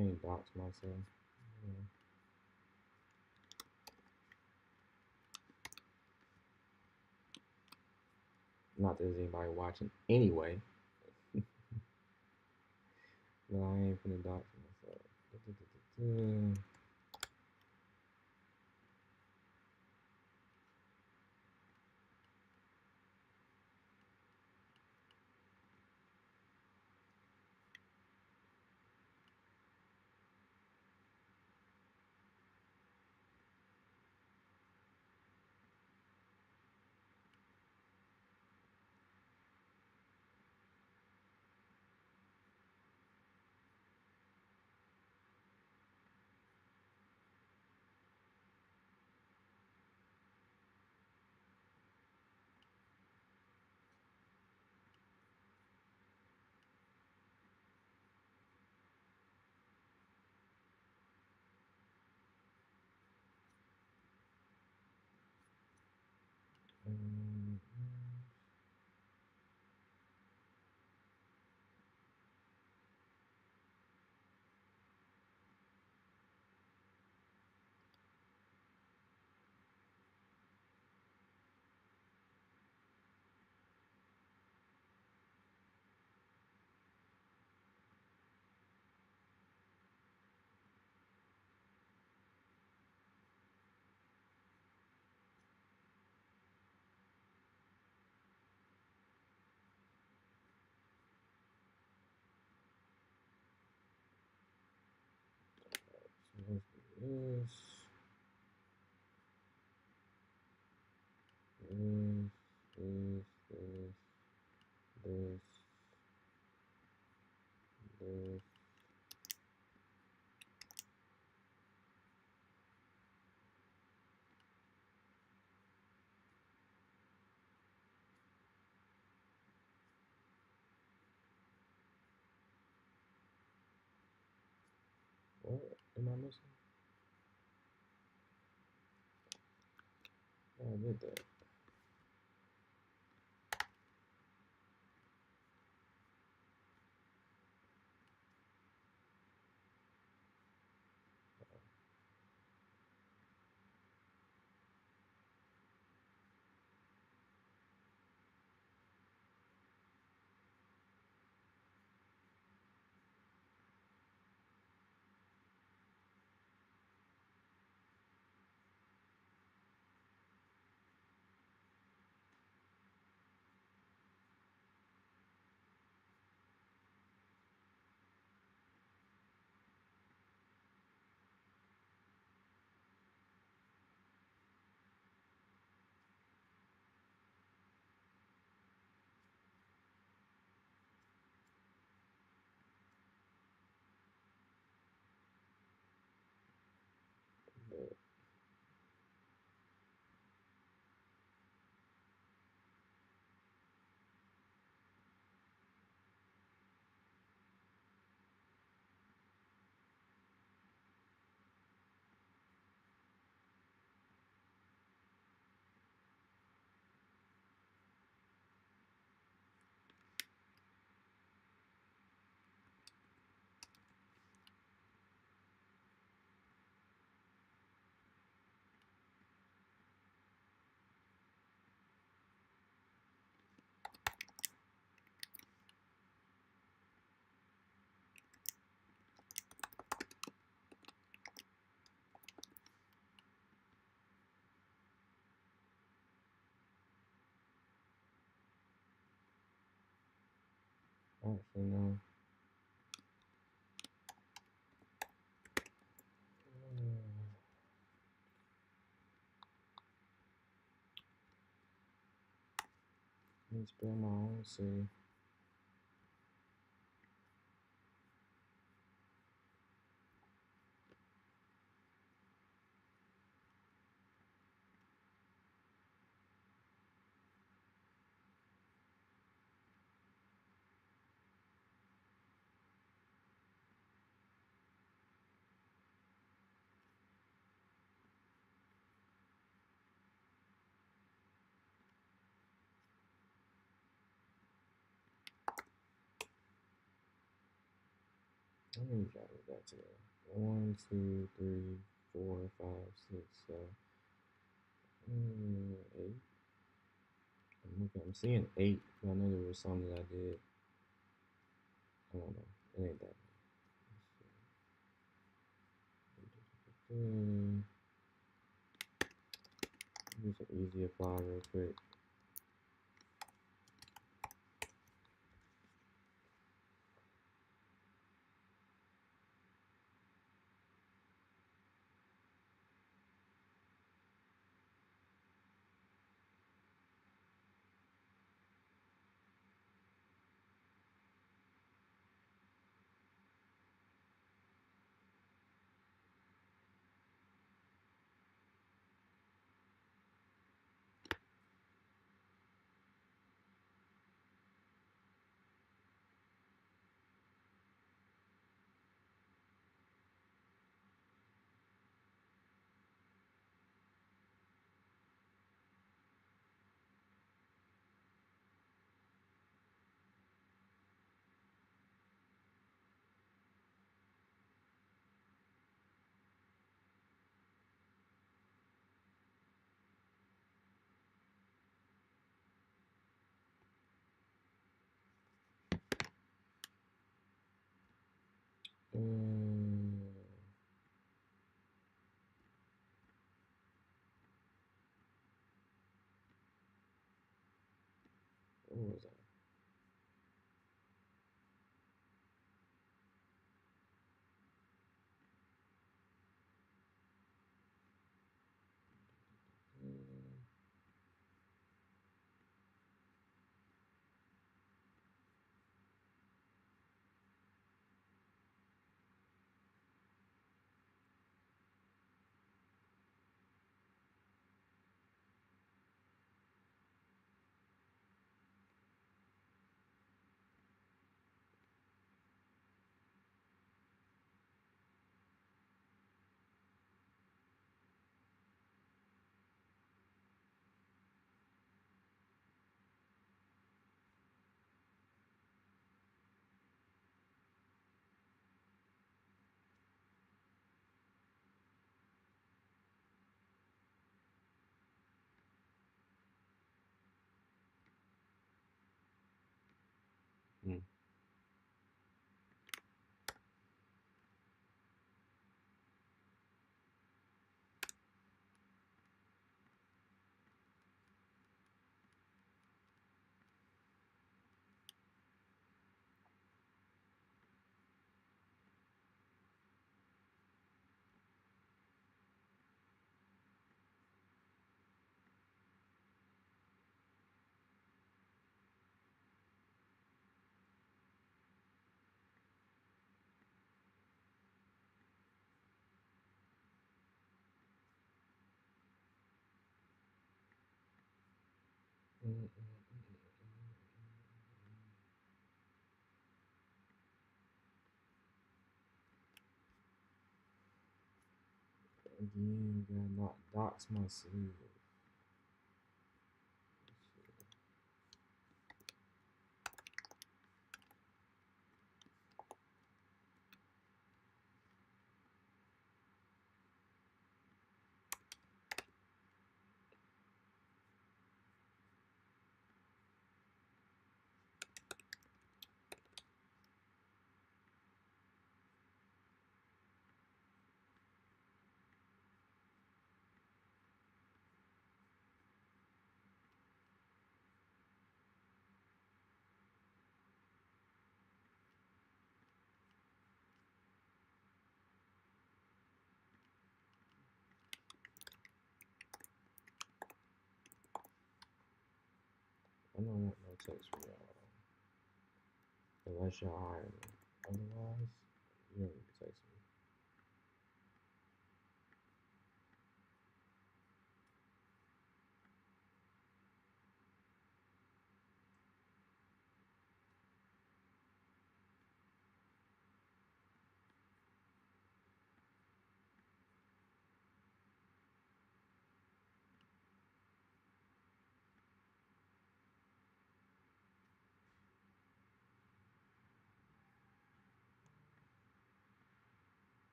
Can't dox myself. Yeah. Not that there's anybody watching anyway. No, I ain't finna dox myself. So let's do this. This, this. What am I missing? Oh, I did that. But actually, no. Let me spell my own city. How many jobs we got today? 1, 2, 3, 4, 5, 6, 7, 8. I'm seeing 8. I know there was some that I did. I don't know. It ain't that many. Do some easy apply real quick. What was that? Hmm. Again, gotta not dox my sleeve. I don't want no text from y'all. Unless y'all hire me. Otherwise, you don't need to text me.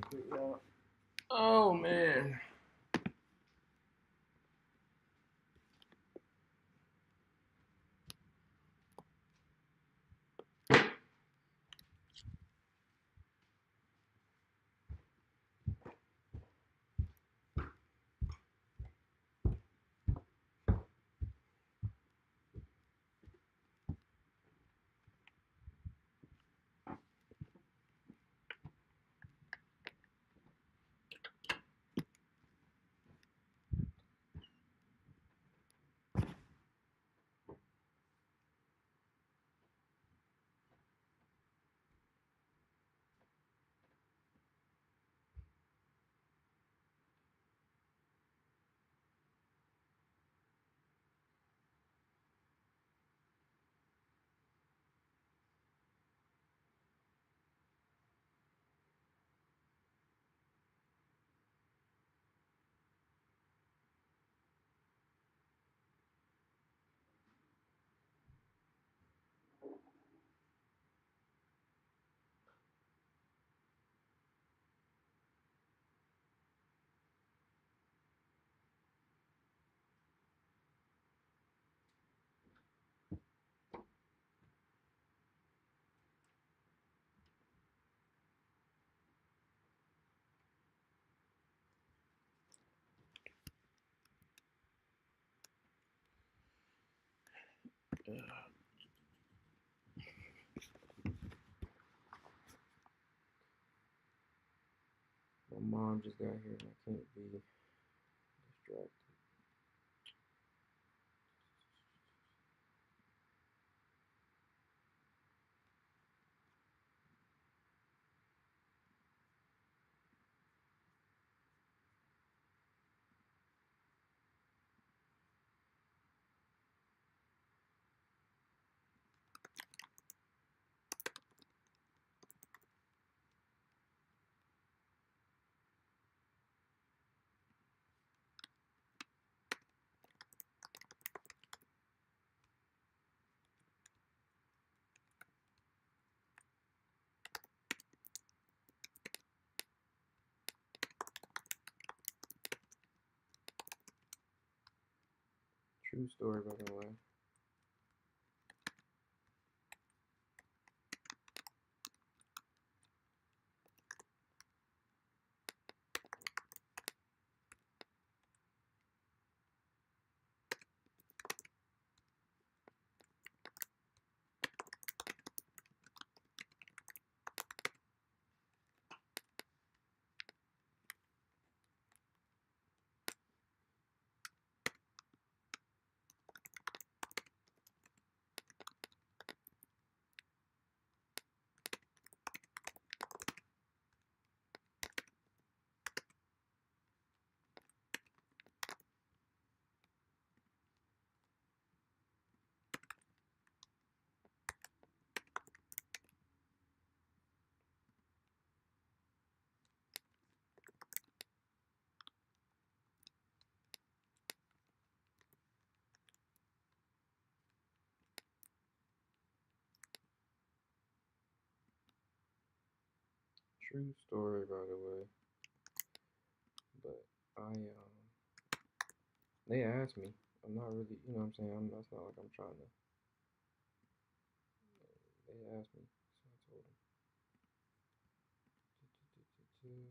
quick, y'all. Oh man. My mom just got here and I can't be distracted. True story, by the way. True story, by the way. But they asked me. I'm not really, you know what I'm saying? That's not like I'm trying to. They asked me, so I told them.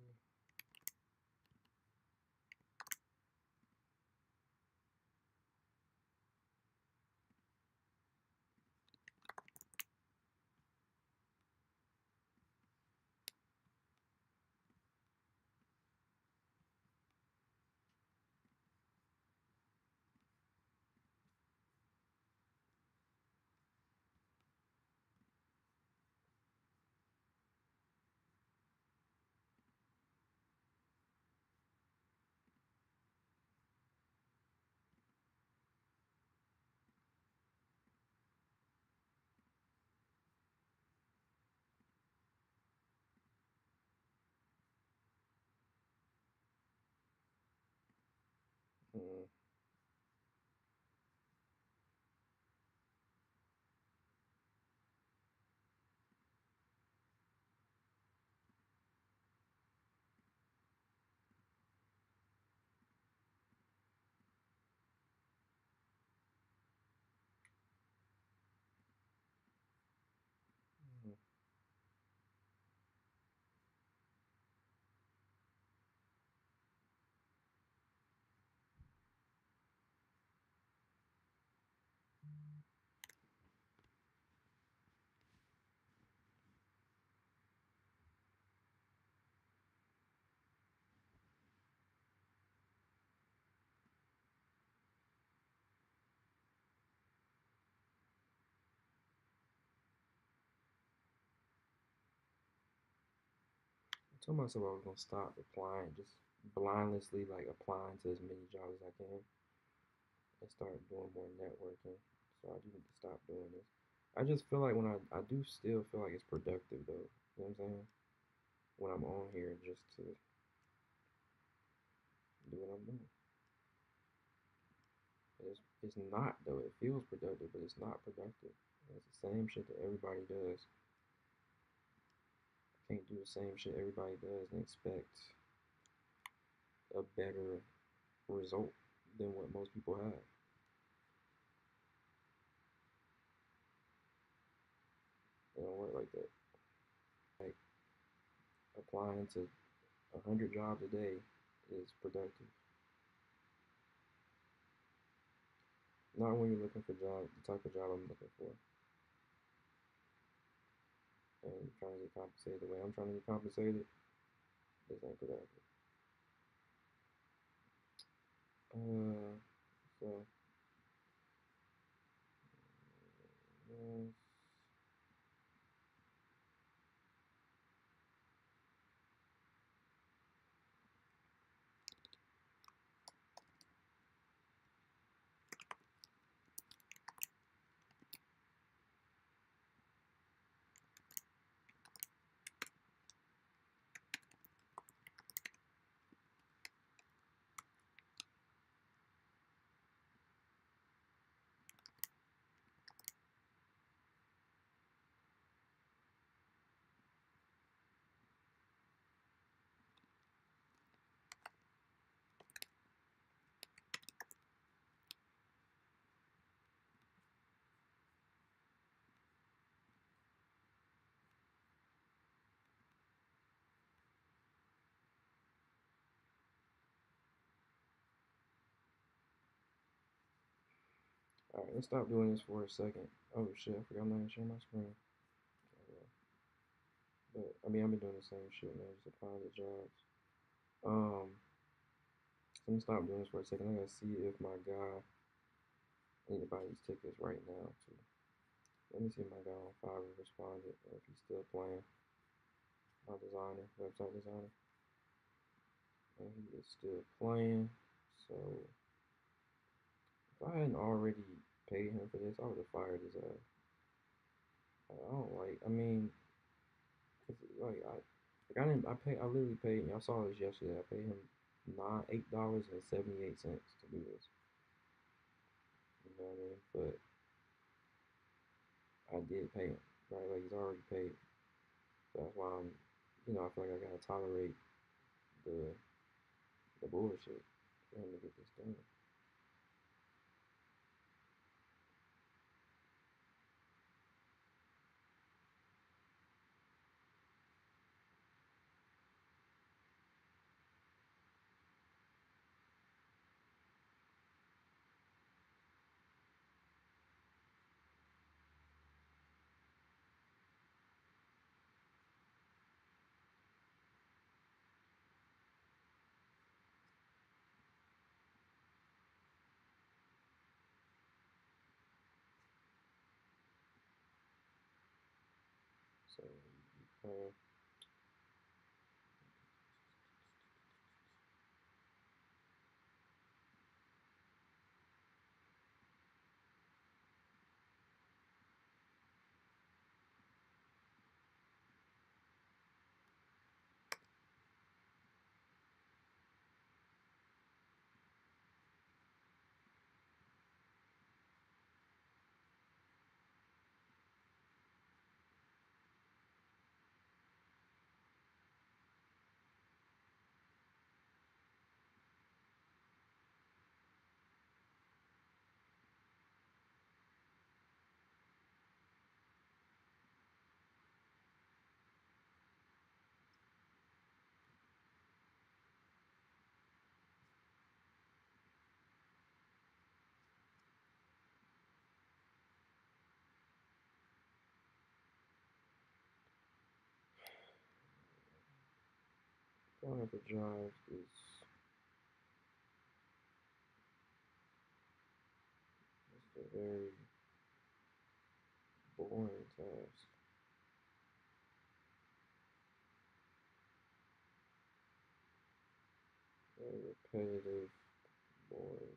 told myself I was gonna stop applying, just blindlessly like applying to as many jobs as I can, and start doing more networking. So I do need to stop doing this. I just feel like when I do still feel like it's productive though. You know what I'm saying? When I'm on here just to do what I'm doing. It's not though. It feels productive, but it's not productive. It's the same shit that everybody does. I can't do the same shit everybody does and expect a better result than what most people have. It don't work like that. Like applying to 100 jobs a day is productive. Not when you're looking for job, the type of job I'm looking for, and trying to get compensated the way I'm trying to get compensated. This ain't productive. So yes. All right, let's stop doing this for a second. Oh shit, I forgot I'm not gonna share my screen. But I mean, I've been doing the same shit, man. Just applying to jobs. Let me stop doing this for a second. I gotta see if my guy, I need to buy these tickets right now too. Let me see if my guy on Fiverr responded or if he's still playing. My designer, website designer, and he is still playing. So if I hadn't already paid him for this, I would have fired his ass. I don't like. I mean, like I didn't. I pay. I literally paid. Y'all saw this yesterday. I paid him $8.78 to do this. You know what I mean? But I did pay him, right? Like he's already paid. So that's why I feel like I gotta tolerate the bullshit for him to get this done. So applying for jobs is just a very boring task. repetitive, boring.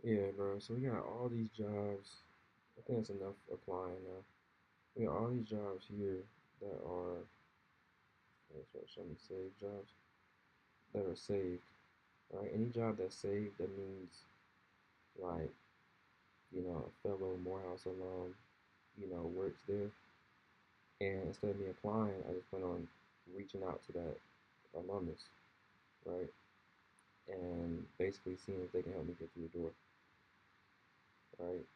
Yeah, bro. So we got all these jobs. I think that's enough applying now. We got all these jobs here that are, let's show me saved jobs that are saved. Right? Any job that's saved, that means like, a fellow Morehouse alum, works there. And instead of me applying, I just plan on reaching out to that alumnus, right? And basically seeing if they can help me get through the door, right?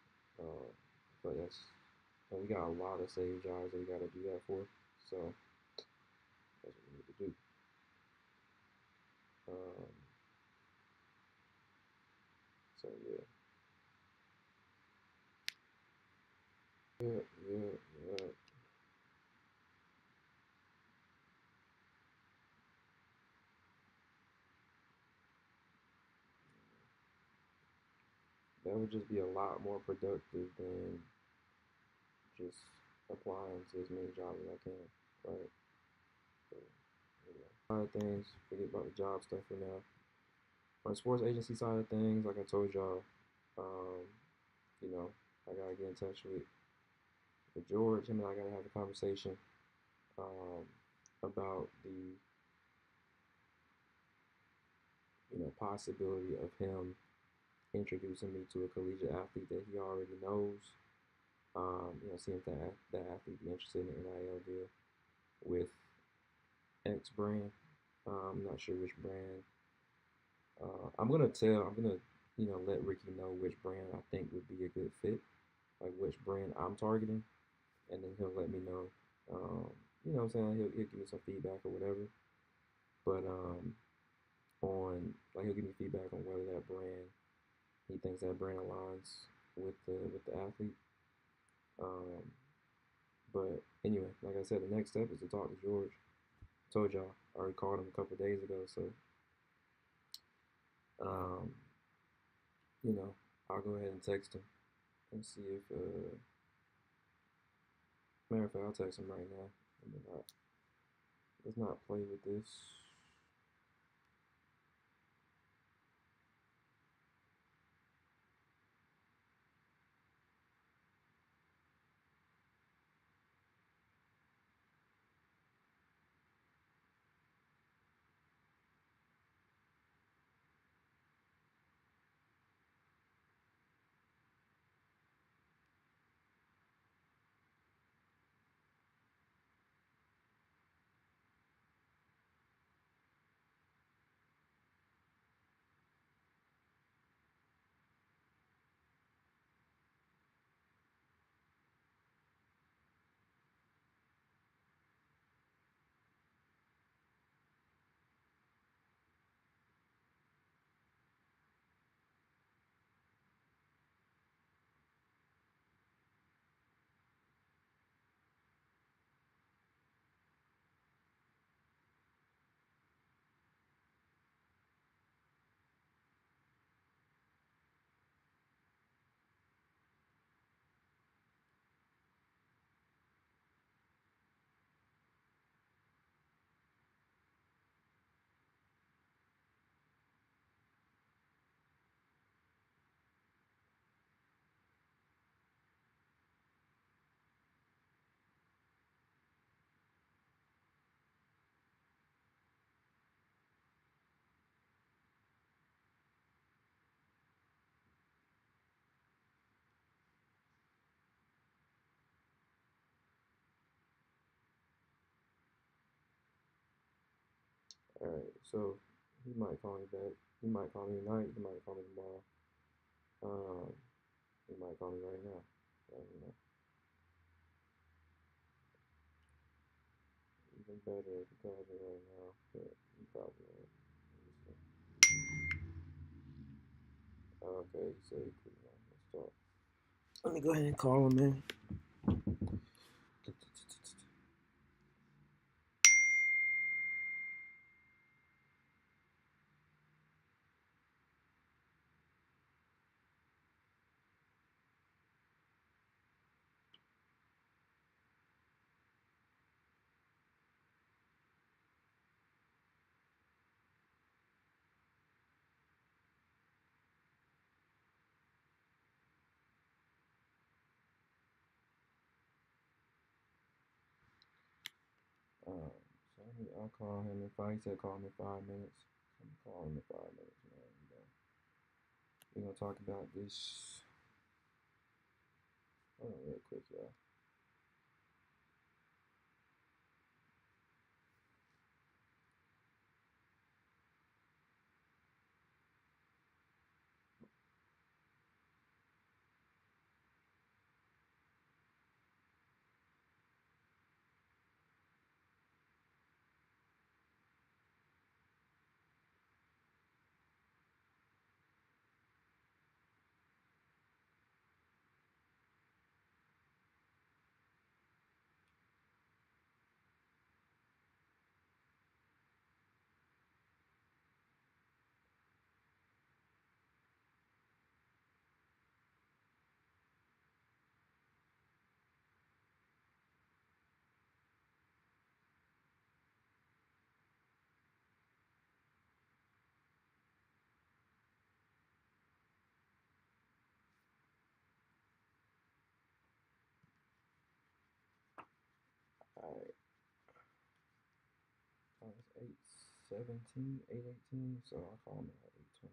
But and we got a lot of save jobs that we got to do that for. So that's what we need to do. Um, so yeah. That would just be a lot more productive than just applying to as many jobs as I can, right? So, a lot of things, forget about the job stuff for now. On the sports agency side of things, like I told y'all, um, you know, I gotta get in touch with George. Him and I gotta have a conversation um, about the possibility of him introducing me to a collegiate athlete that he already knows. Seeing if that athlete be interested in an NIL deal with X brand. I'm not sure which brand. I'm gonna let Ricky know which brand I think would be a good fit, like which brand I'm targeting, and then he'll let me know. What I'm saying? He'll give me some feedback or whatever. But on like he'll give me feedback on whether that brand he thinks that brand aligns with the athlete. Um, but anyway, like I said, the next step is to talk to George. I told y'all I already called him a couple of days ago, so um, I'll go ahead and text him and see if matter of fact I'll text him right now. Let's not play with this. All right, so he might call me back. He might call me tonight. He might call me tomorrow. Um, he might call me right now. Even better if he calls me right now, but he probably won't. Okay, he said he could. Let's talk. Let me go ahead and call him, man. I'll call him in five. He said call him in 5 minutes. I'm gonna call him in 5 minutes, man. We're gonna talk about this. Hold on, real quick, y'all. All right. It's 8:17, 8:18, so I'll call him at 8:23.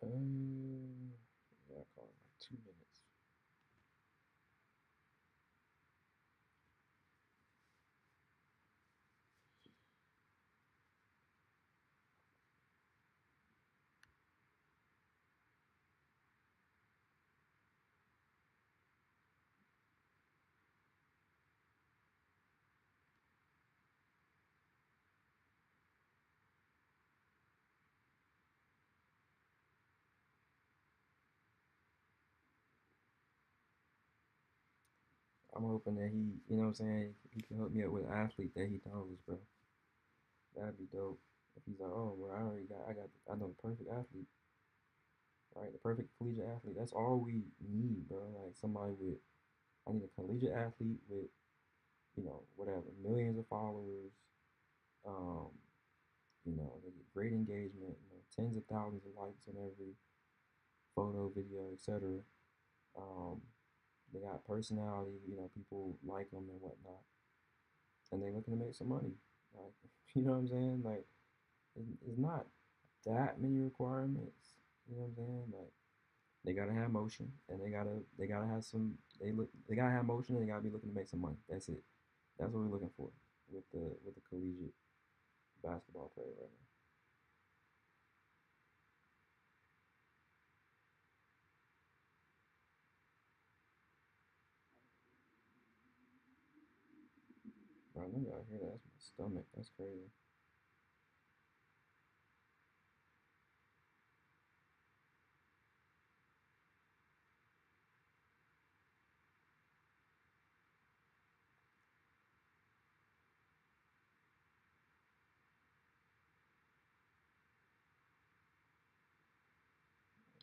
Yeah, I call it like 2 minutes. I'm hoping that he, you know what I'm saying, he can hook me up with an athlete that he knows, bro. That'd be dope. If he's like, oh, well, I know the perfect athlete, right? The perfect collegiate athlete. That's all we need, bro. Like somebody with, I need a collegiate athlete with, whatever, millions of followers. Um, they get great engagement, tens of thousands of likes on every photo, video, etc. Um, they got personality, people like them and whatnot, and they looking to make some money. Like, you know what I'm saying? Like, it's not that many requirements. You know what I'm saying? Like, they gotta have motion, and they gotta have some. They gotta have motion, and they gotta be looking to make some money. That's it. That's what we're looking for with the collegiate basketball player right now. Bro, I know y'all hear that. That's my stomach. That's crazy.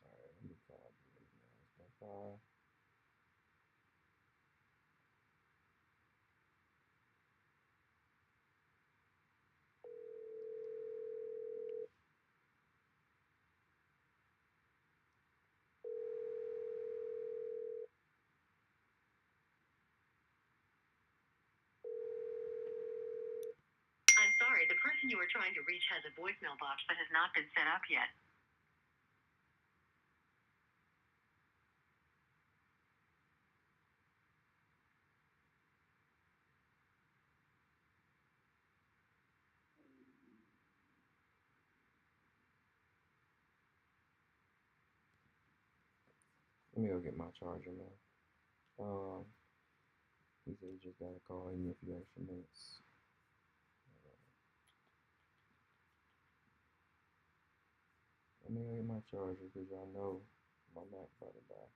All right, let me call these now. Stand by. I'm sorry, the person you are trying to reach has a voicemail box that has not been set up yet. Let me go get my charger, man. He said he just got a call. He need a few extra minutes. Let me go get my charger because y'all know my Mac about to die.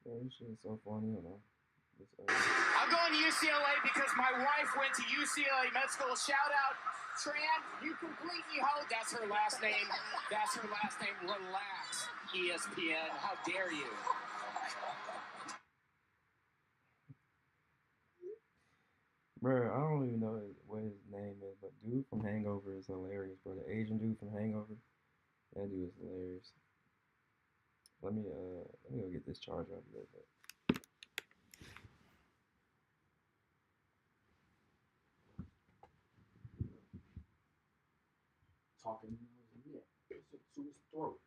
Yeah, this shit is so funny, you know. I'm going to UCLA because my wife went to UCLA Med School. Shout out, Tran. You completely hold. That's her last name. That's her last name. Relax, ESPN. How dare you? Bro, I don't even know what his name is, but dude from Hangover is hilarious, bro. The Asian dude from Hangover, that dude is hilarious. Let me go get this charger up real quick. Talking to his throat.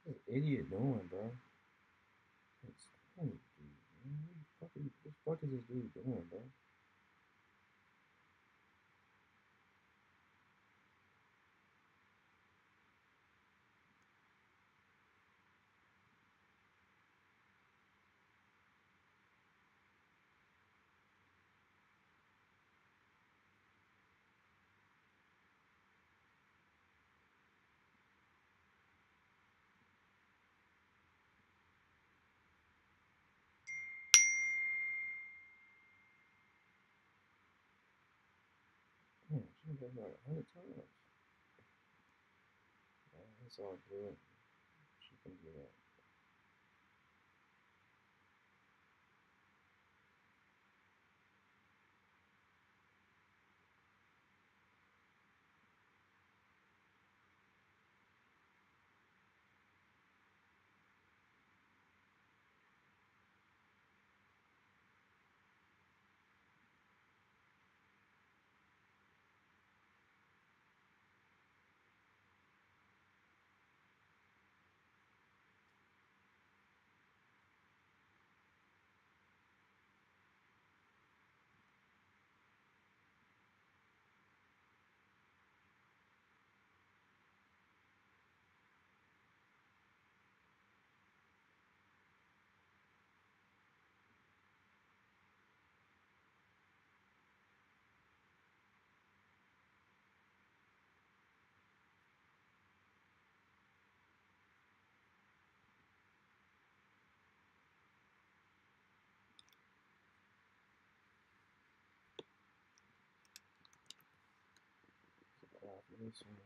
What is idiot doing, bro? It's funny, dude, man. What the fuck is this dude doing, bro? Damn, she done like 100 times. It's all good. She can do that. This one.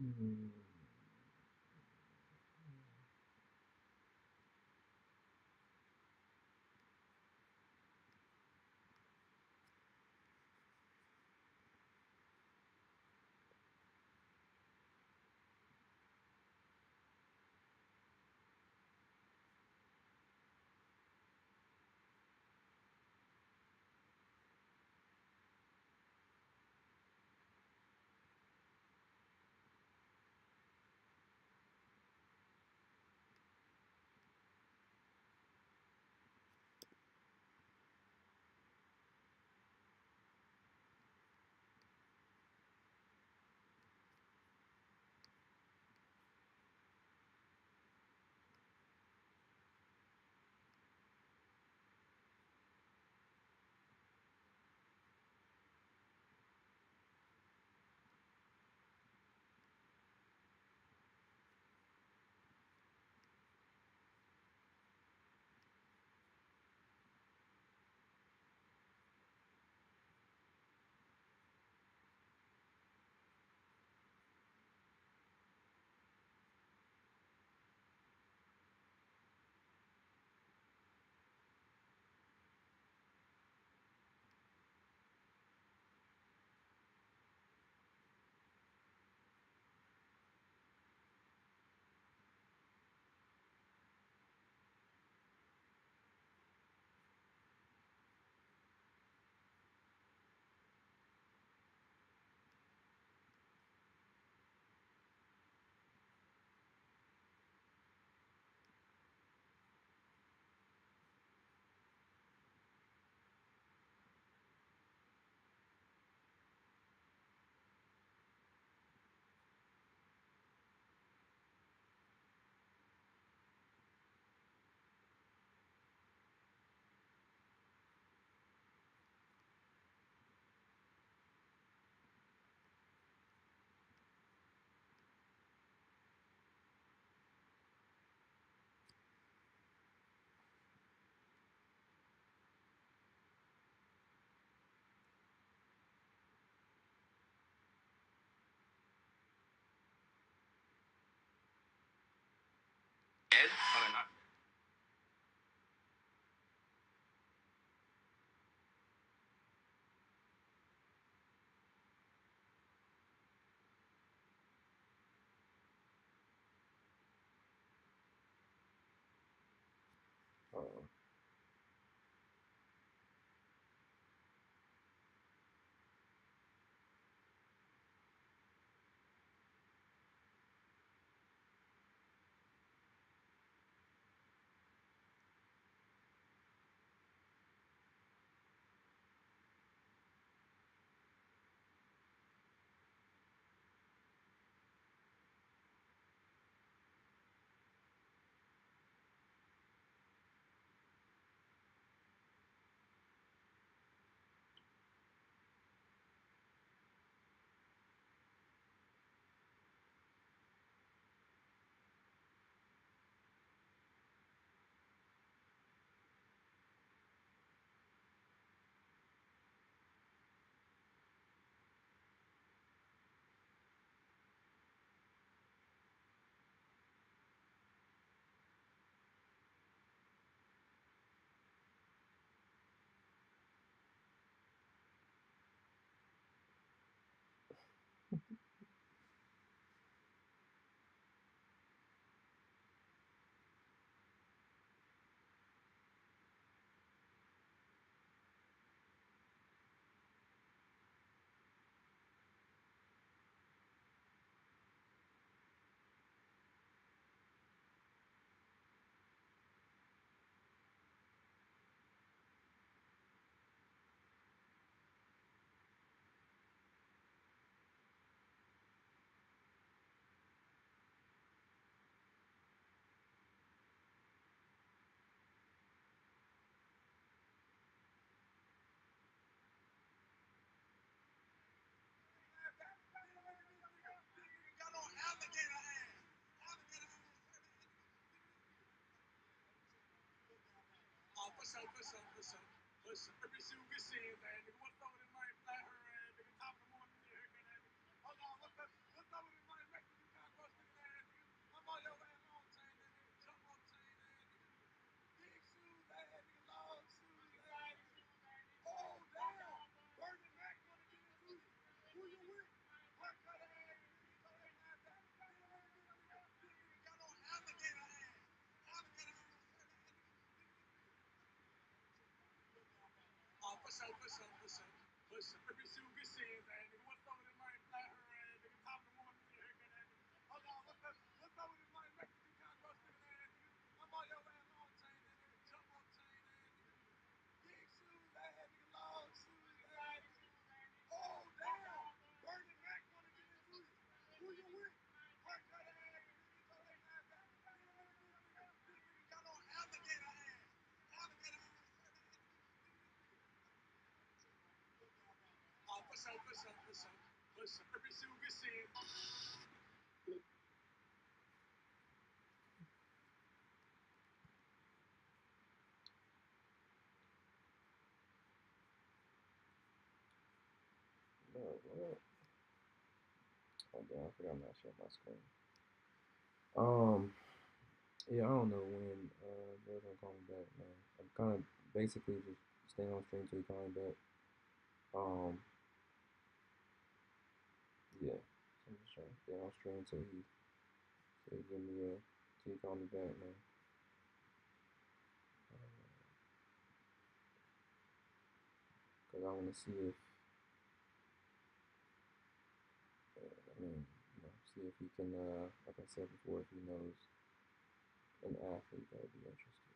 Mm. Ed? Oh, they're not. Oh. No, what? Oh damn, I forgot I'm not sharing my screen. Yeah, I don't know when they're gonna call me back, man. I'm kind of basically just staying on stream until he calls me back. Yeah, so I'm just trying to stay on stream until he give me till he call me back, man. Cause I want to see if I mean, see if he can, like I said before, if he knows an athlete that would be interested.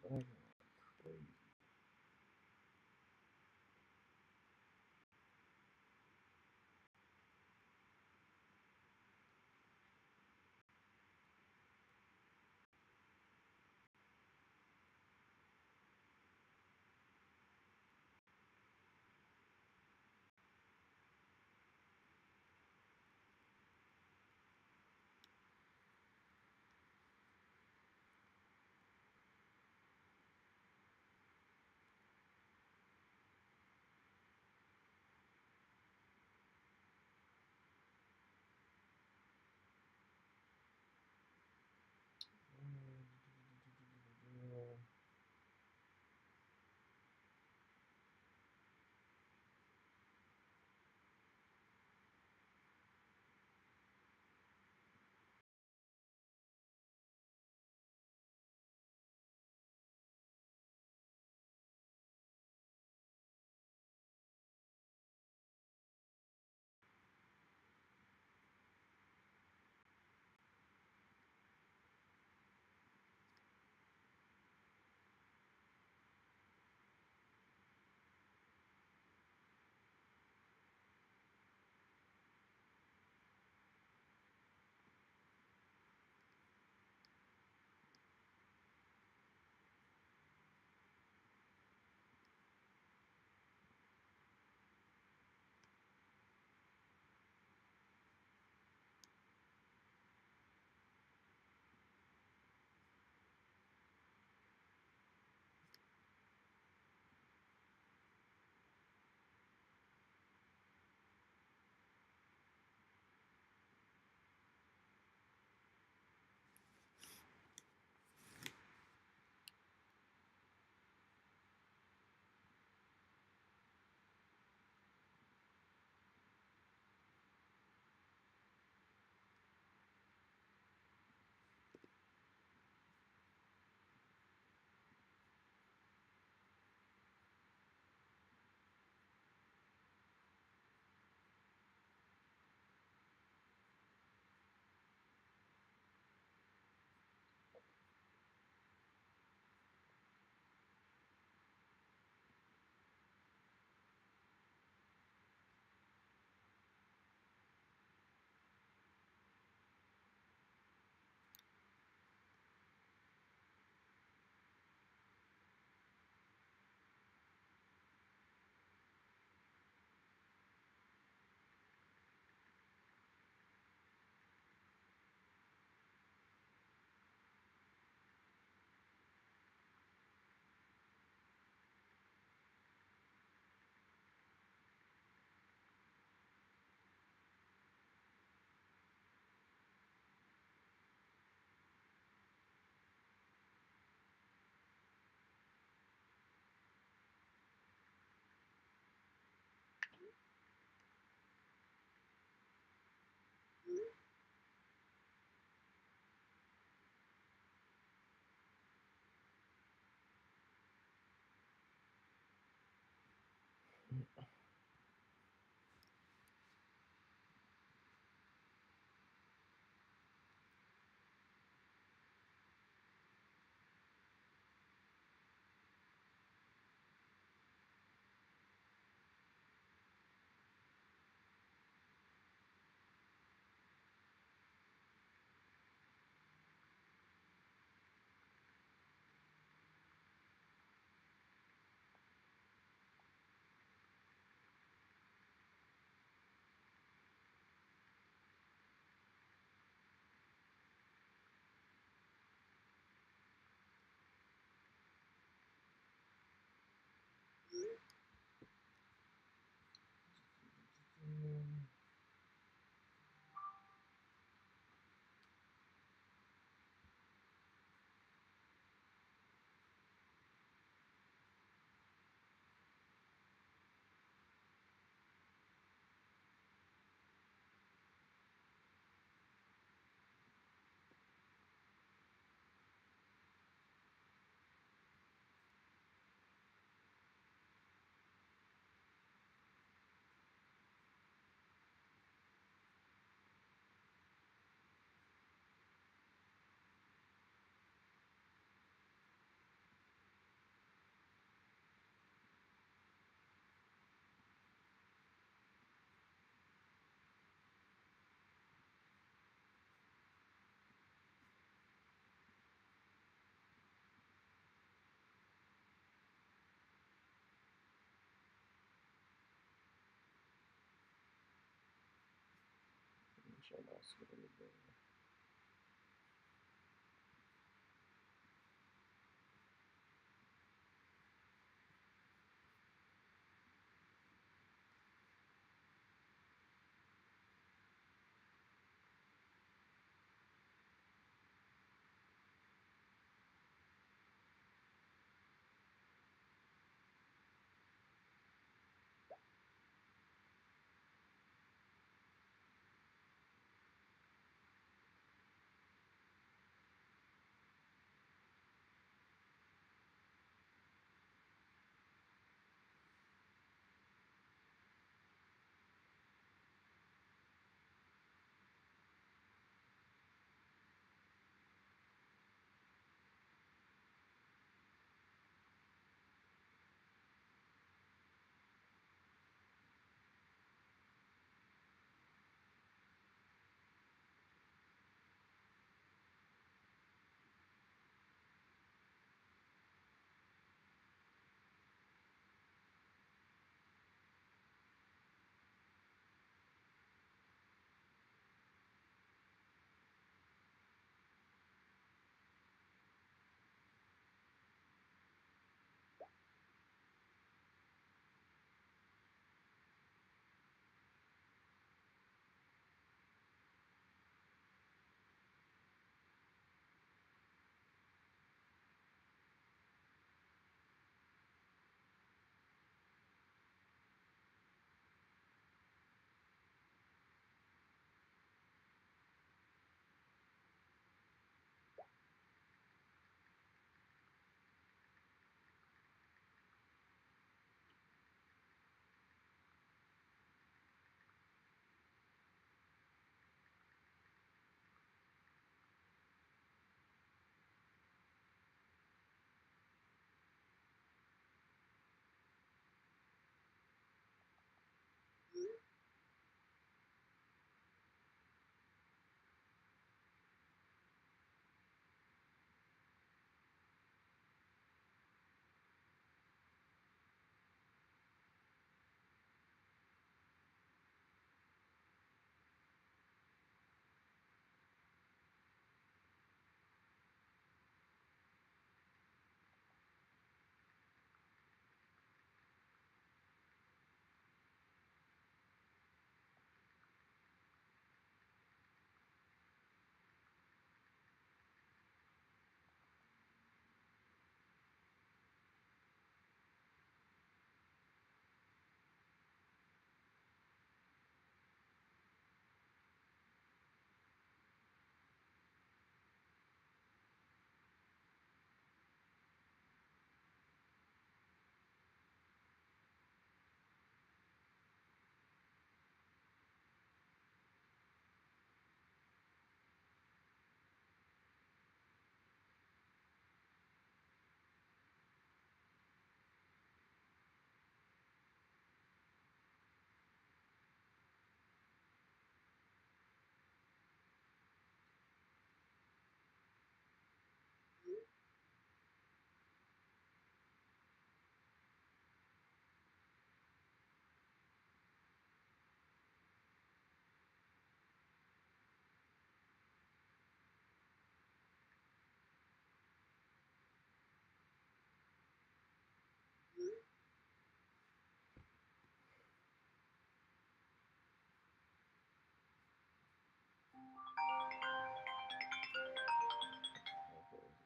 Crazy.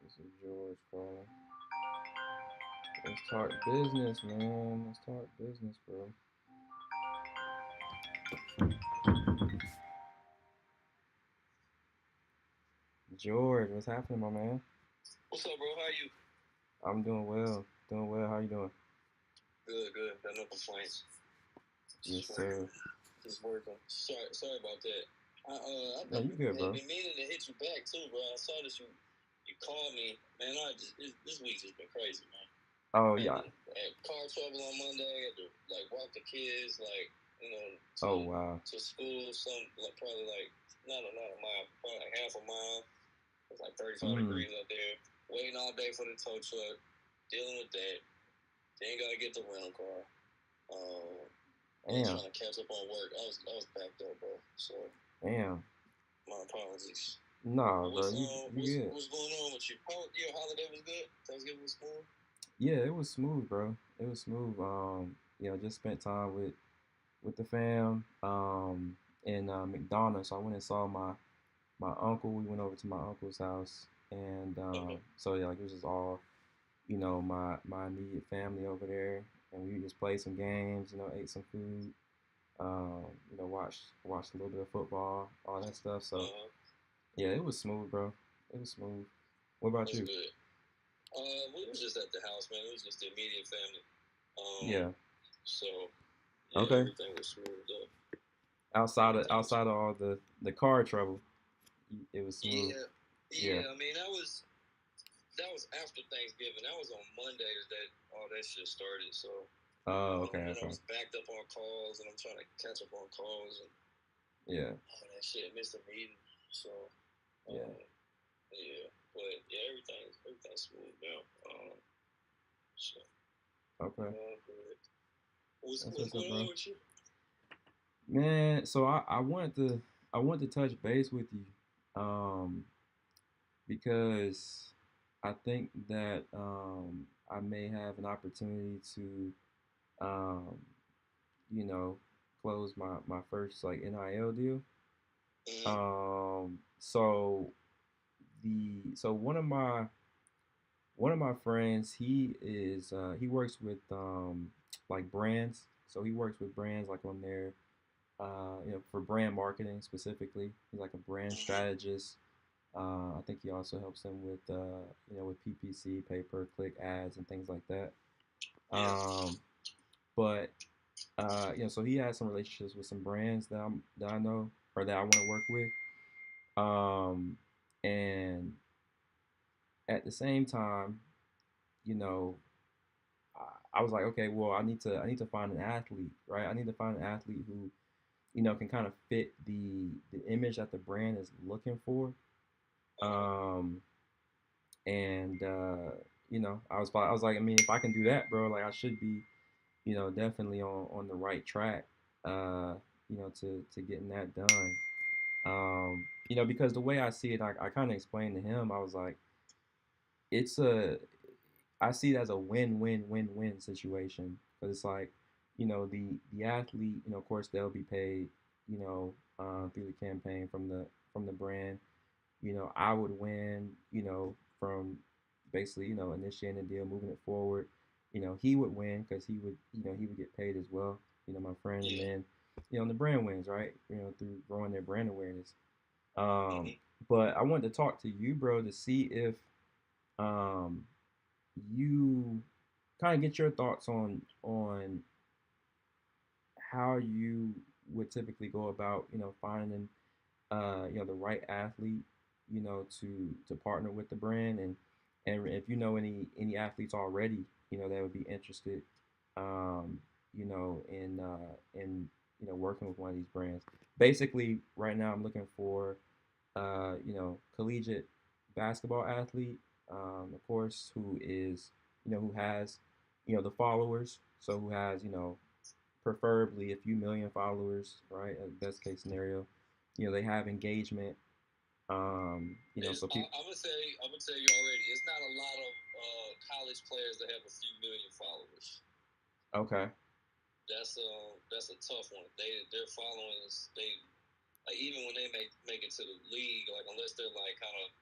This is George calling. Let's talk business, man. Let's talk business, bro. George, what's happening, my man? What's up, bro? How you? I'm doing well. Doing well. How you doing? Good, good. Got no complaints. Yes, sir. Just working. Sorry about that. No, you good, bro. I've been meaning to hit you back too, bro. I saw that you called me, man. This week's just been crazy, man. Oh yeah. I had car trouble on Monday. I had to like walk the kids, like to, Oh wow. to school. Probably like not a mile, probably like half a mile. It's like 35 degrees up there. Waiting all day for the tow truck. Dealing with that. Then gotta get the rental car. And trying to catch up on work. I was backed up, bro. So. Damn. My apologies. Nah, bro, you good. What's going on with you? Your holiday was good. Thanksgiving was cool. Yeah, it was smooth, bro. It was smooth. Just spent time with the fam. In McDonald's. So I went and saw my uncle. We went over to my uncle's house, and Okay. so yeah, like it was just all my immediate family over there, and we just played some games. Ate some food. Watched a little bit of football, all that stuff. So Uh-huh. yeah, it was smooth, bro. It was smooth. What about That's you? good. We was just at the house, man. It was just the immediate family. Yeah. So yeah, Okay. everything was smooth up. Outside of all the car trouble, it was smooth. Yeah. I mean, that was after Thanksgiving. That was on Monday that all that shit started. So Oh, okay, and I okay. was backed up on calls, and I'm trying to catch up on calls, and Yeah. all that shit. Missed a meeting. So Yeah. yeah, but yeah, everything's smooth now. So Okay. good. What's That's what's up, going bro. on with you? Man, so I wanted to touch base with you, because I think that I may have an opportunity to um, you know, close my first like NIL deal. Mm-hmm. So one of my friends, he works with like brands. So he works with brands like on their for brand marketing specifically. He's like a brand strategist. I think he also helps them with with PPC, pay per click ads and things like that. Yeah. But so he has some relationships with some brands that I know or that I want to work with. And at the same time, you know, I was like, okay, well, I need to find an athlete, right? I need to find an athlete who, can kind of fit the image that the brand is looking for. Um, and I was like, I mean, if I can do that, bro, like I should be, definitely on the right track, to getting that done. Because the way I see it, I kind of explained to him, I was like, it's a I see it as a win-win-win-win situation because it's like, the athlete, of course they'll be paid, through the campaign from the brand. I would win, from basically, initiating the deal, moving it forward. He would win because he would get paid as well. My friend, and Yeah. then, the brand wins, right? Through growing their brand awareness. Mm-hmm. But I wanted to talk to you, bro, to see if um you kind of get your thoughts on how you would typically go about finding the right athlete to partner with the brand, and if you know any athletes already that would be interested in working with one of these brands. Basically right now I'm looking for collegiate basketball athlete, of course, who has, the followers. So who has, preferably a few million followers, right? Best case scenario, they have engagement. So people. I'm gonna tell you already. It's not a lot of college players that have a few million followers. Okay. That's a tough one. Their followings, like even when they make it to the league, like unless they're like kind of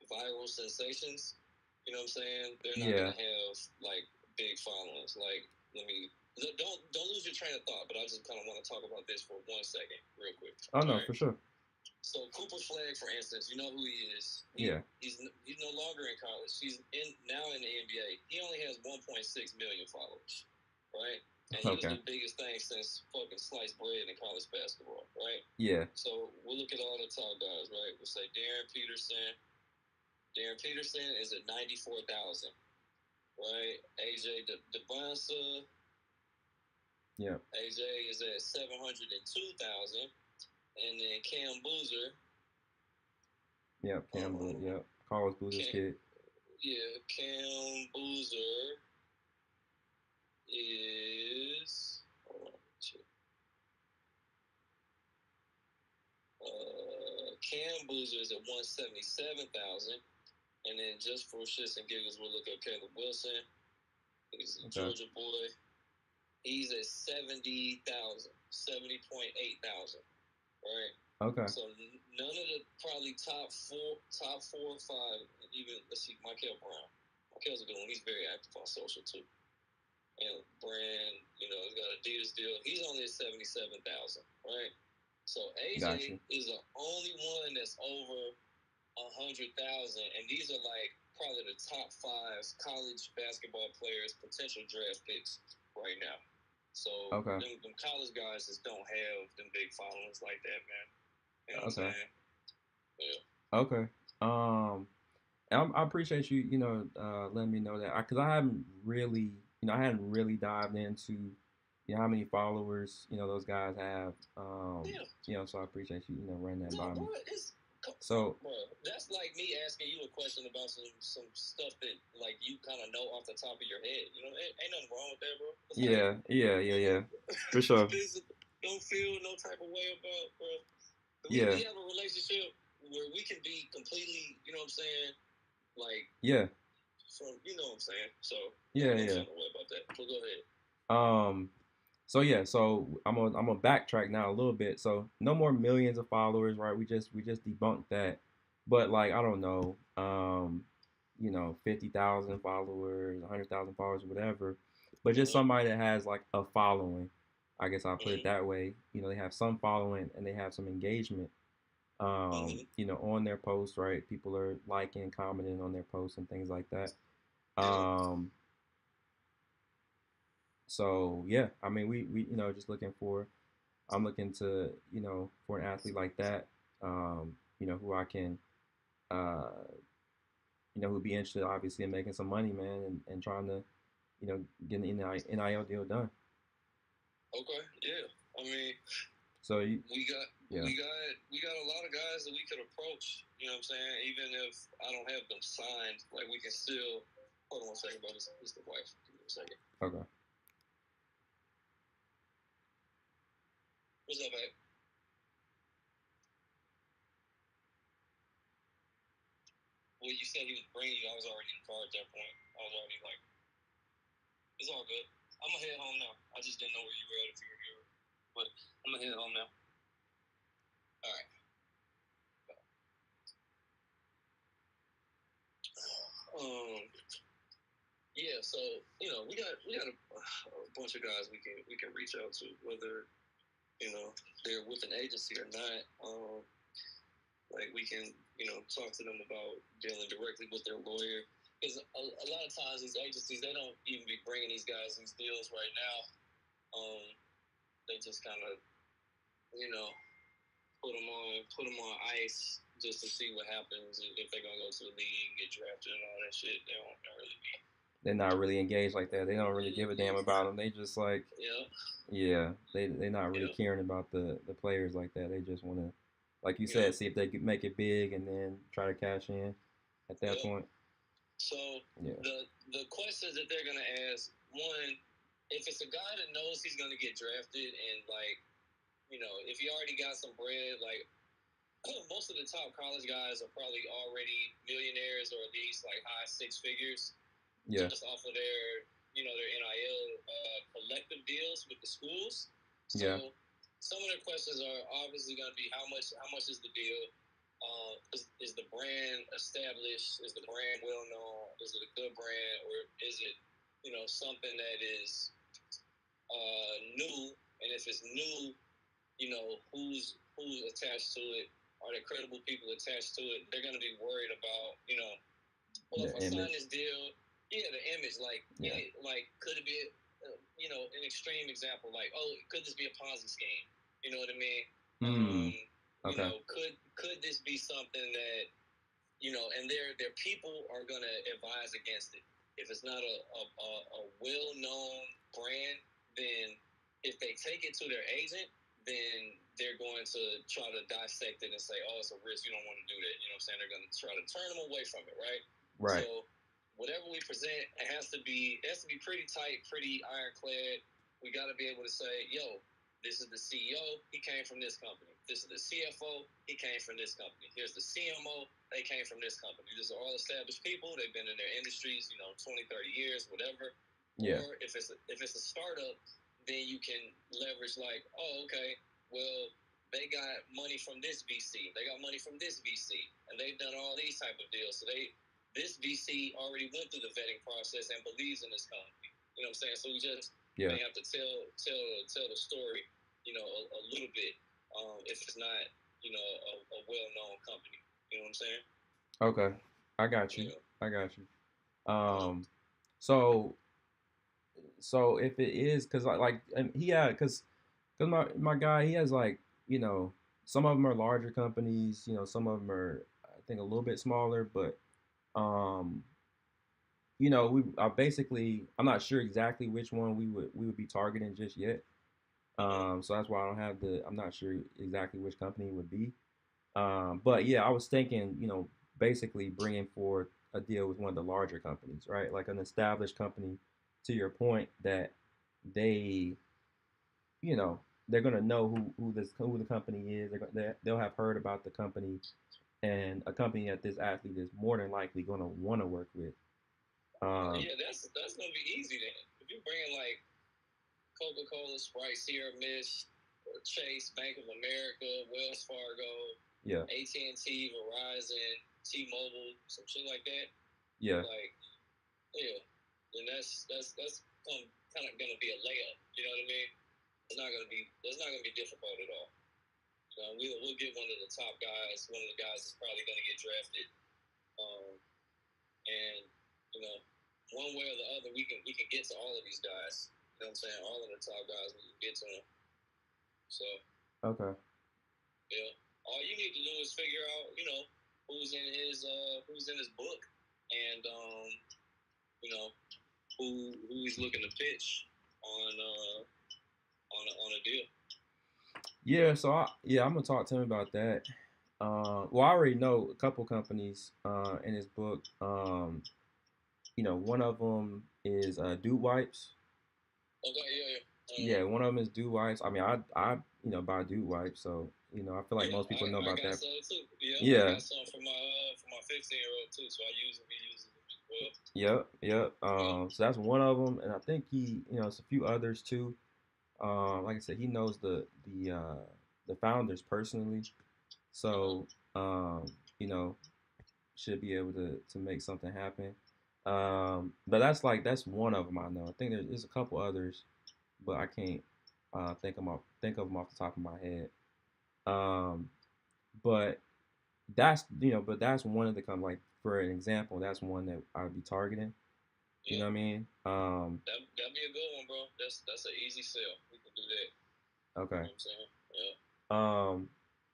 viral sensations, you know what I'm saying? They're not Yeah. gonna have like big followings. Like don't lose your train of thought. But I just kind of want to talk about this for 1 second, real quick. Oh no, All right. for sure. So Cooper Flag, for instance, you know who he is. Yeah. He's no longer in college. He's now in the NBA. He only has 1.6 million followers, right? And he was Okay. the biggest thing since fucking sliced bread in college basketball, right? Yeah. So we'll look at all the top guys, right? We'll say Darren Peterson. Darren Peterson is at 94,000, right? AJ DeBonsa. Yeah. AJ is at 702,000, and then Cam Boozer. Yeah. Campbell. Yeah. Carlos Boozer's kid. Yeah, Cam Boozer is. Hold on, Cam Boozer is at 177,000. And then just for shits and giggles, we'll look at Caleb Wilson. He's a Georgia boy. He's at 70,000, 70.8 thousand, right? Okay. So none of the probably top four or five, even, let's see, Michael Brown. Michael's a good one. He's very active on social too. And Brand, he's got a Adidas deal. He's only at 77,000, right? So AJ is the only one that's over 100,000, and these are like probably the top 5 college basketball players, potential draft picks right now. So them college guys just don't have them big followings like that, man. You know what I'm saying? Yeah. Okay. I appreciate you, letting me know that, because I haven't really, I hadn't really dived into, how many followers, those guys have. So I appreciate you, running that by me. So, bro, that's like me asking you a question about some stuff that like you kind of know off the top of your head. Ain't nothing wrong with that, bro. Yeah. For sure. Don't feel no type of way about, bro. We have a relationship where we can be completely, you know what I'm saying? Like, from, you know what I'm saying? So, don't feel no way about that. But go ahead. So I'm gonna backtrack now a little bit. So no more millions of followers, right? We just debunked that. But like, I don't know, 50,000 followers, 100,000 followers, whatever. But just somebody that has like a following. I guess I'll put it that way. They have some following and they have some engagement. On their posts, right? People are liking, commenting on their posts and things like that. So yeah, I mean, we just I'm looking to, for an athlete like that, who I can, who'd be interested obviously in making some money, man, and trying to, get an NIL deal done. Okay, yeah. I mean, so we got a lot of guys that we could approach. You know what I'm saying? Even if I don't have them signed, like we can still. Hold on one second, bro. This is the wife. Give me a second. Okay. What's up, babe? Well, you said he was bringing you. I was already in the car at that point. I was already like, it's all good. I'm going to head home now. I just didn't know where you were at if you were here. But I'm going to head home now. All right. Yeah, so, we got a bunch of guys we can reach out to, whether, they're with an agency or not. Like we can, talk to them about dealing directly with their lawyer. Because a lot of times these agencies, they don't even be bringing these guys these deals right now. They just kind of, put them on ice just to see what happens if they're gonna go to the league, get drafted, and all that shit. They don't really be. They're not really engaged like that. They don't really give a damn about them. They just like, they're not really caring about the players like that. They just want to, like you said, see if they could make it big and then try to cash in at that point. So the questions that they're gonna ask, one, if it's a guy that knows he's gonna get drafted and like, if he already got some bread, like most of the top college guys are probably already millionaires or at least like high 6 figures. Yeah. Just off of their, their NIL collective deals with the schools. So some of their questions are obviously going to be how much is the deal? Is the brand established? Is the brand well known? Is it a good brand, or is it, something that is new? And if it's new, who's attached to it? Are there credible people attached to it? They're going to be worried about, if I sign this deal. Yeah, the image, like, could it be, an extreme example, like, could this be a Ponzi scheme? You know what I mean? Okay. Could this be something that, and their people are gonna advise against it. If it's not a well-known brand, then if they take it to their agent, then they're going to try to dissect it and say, it's a risk. You don't want to do that. You know what I'm saying? They're going to try to turn them away from it, right? Right. So whatever we present, it has to be pretty tight, pretty ironclad. We got to be able to say, this is the CEO. He came from this company. this is the CFO. He came from this company. Here's the CMO. They came from this company. These are all established people. They've been in their industries, 20, 30 years, whatever. Yeah. Or if it's a startup, then you can leverage like, oh, okay, well, they got money from this VC. They got money from this VC, and they've done all these type of deals. So this VC already went through the vetting process and believes in this company. You know what I'm saying? So we just may have to tell the story, a little bit. If it's not, a well-known company. You know what I'm saying? Okay. I got you. Yeah. I got you. So if it is, cause and cause my guy, he has like, some of them are larger companies, some of them are, I think, a little bit smaller, but, um, I'm not sure exactly which one we would be targeting just yet. So that's why I'm not sure exactly which company it would be. But yeah, I was thinking, basically bringing forth a deal with one of the larger companies, right? Like an established company, to your point, that they, they're gonna know who the company is. They'll have heard about the company, and a company that this athlete is more than likely gonna want to work with. Yeah, that's gonna be easy then. If you bring in like Coca-Cola, Sprite, Sierra Mist, or Chase, Bank of America, Wells Fargo, Yeah, AT&T, Verizon, T-Mobile, some shit like that. yeah, Like, yeah, then that's kind of gonna be a layup. You know what I mean? That's not gonna be difficult at all. We'll get one of the top guys. One of the guys is probably gonna get drafted. And one way or the other, we can get to all of these guys. You know what I'm saying? All of the top guys, we can get to them. So okay, yeah, all you need to do is figure out, who's in his book, and who he's looking to pitch on a deal. yeah. So I'm gonna talk to him about that. Well, I already know a couple companies in his book. One of them is Dude Wipes. Okay, yeah. Yeah, one of them is Dude Wipes. I mean, I buy Dude Wipes, so I feel like most people know about that. Some too. Yeah. I got some for my 15-year-old too, so I use them. He uses them as well. Yep. So that's one of them, and I think it's a few others too. Like I said, he knows the founders personally, so should be able to make something happen. But that's one of them I know. I think there's a couple others, but I can't think of them off the top of my head. But that's one of the like, for an example, that's one that I'd be targeting. Yeah. You know what I mean? That'd be a good one, bro. That's an easy sell. We can do that. Okay. You know what I'm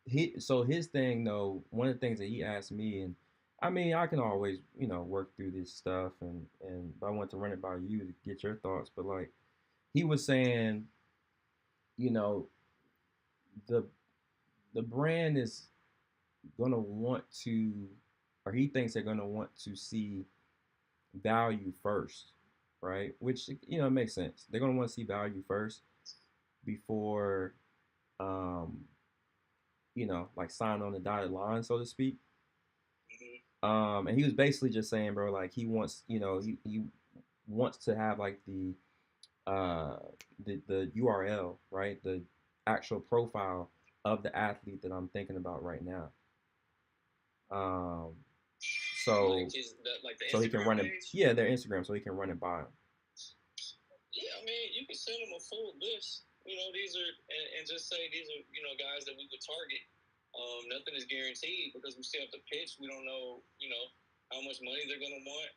saying? Yeah. So his thing though, one of the things that he asked me, and I mean, I can always work through this stuff, but I want to run it by you to get your thoughts. But like, he was saying, the brand is gonna want to, or he thinks they're gonna want to see value first, right? Which makes sense. They're gonna want to see value first before, like sign on the dotted line, so to speak. Mm-hmm. And he was basically just saying, bro, like he wants, he wants to have like the URL, right? The actual profile of the athlete that I'm thinking about right now. So he can run it. Yeah, their Instagram, so he can run it by him. Yeah, I mean, you can send them a full list. These are, and just say these are, guys that we would target. Nothing is guaranteed because we still have to pitch. We don't know, how much money they're gonna want.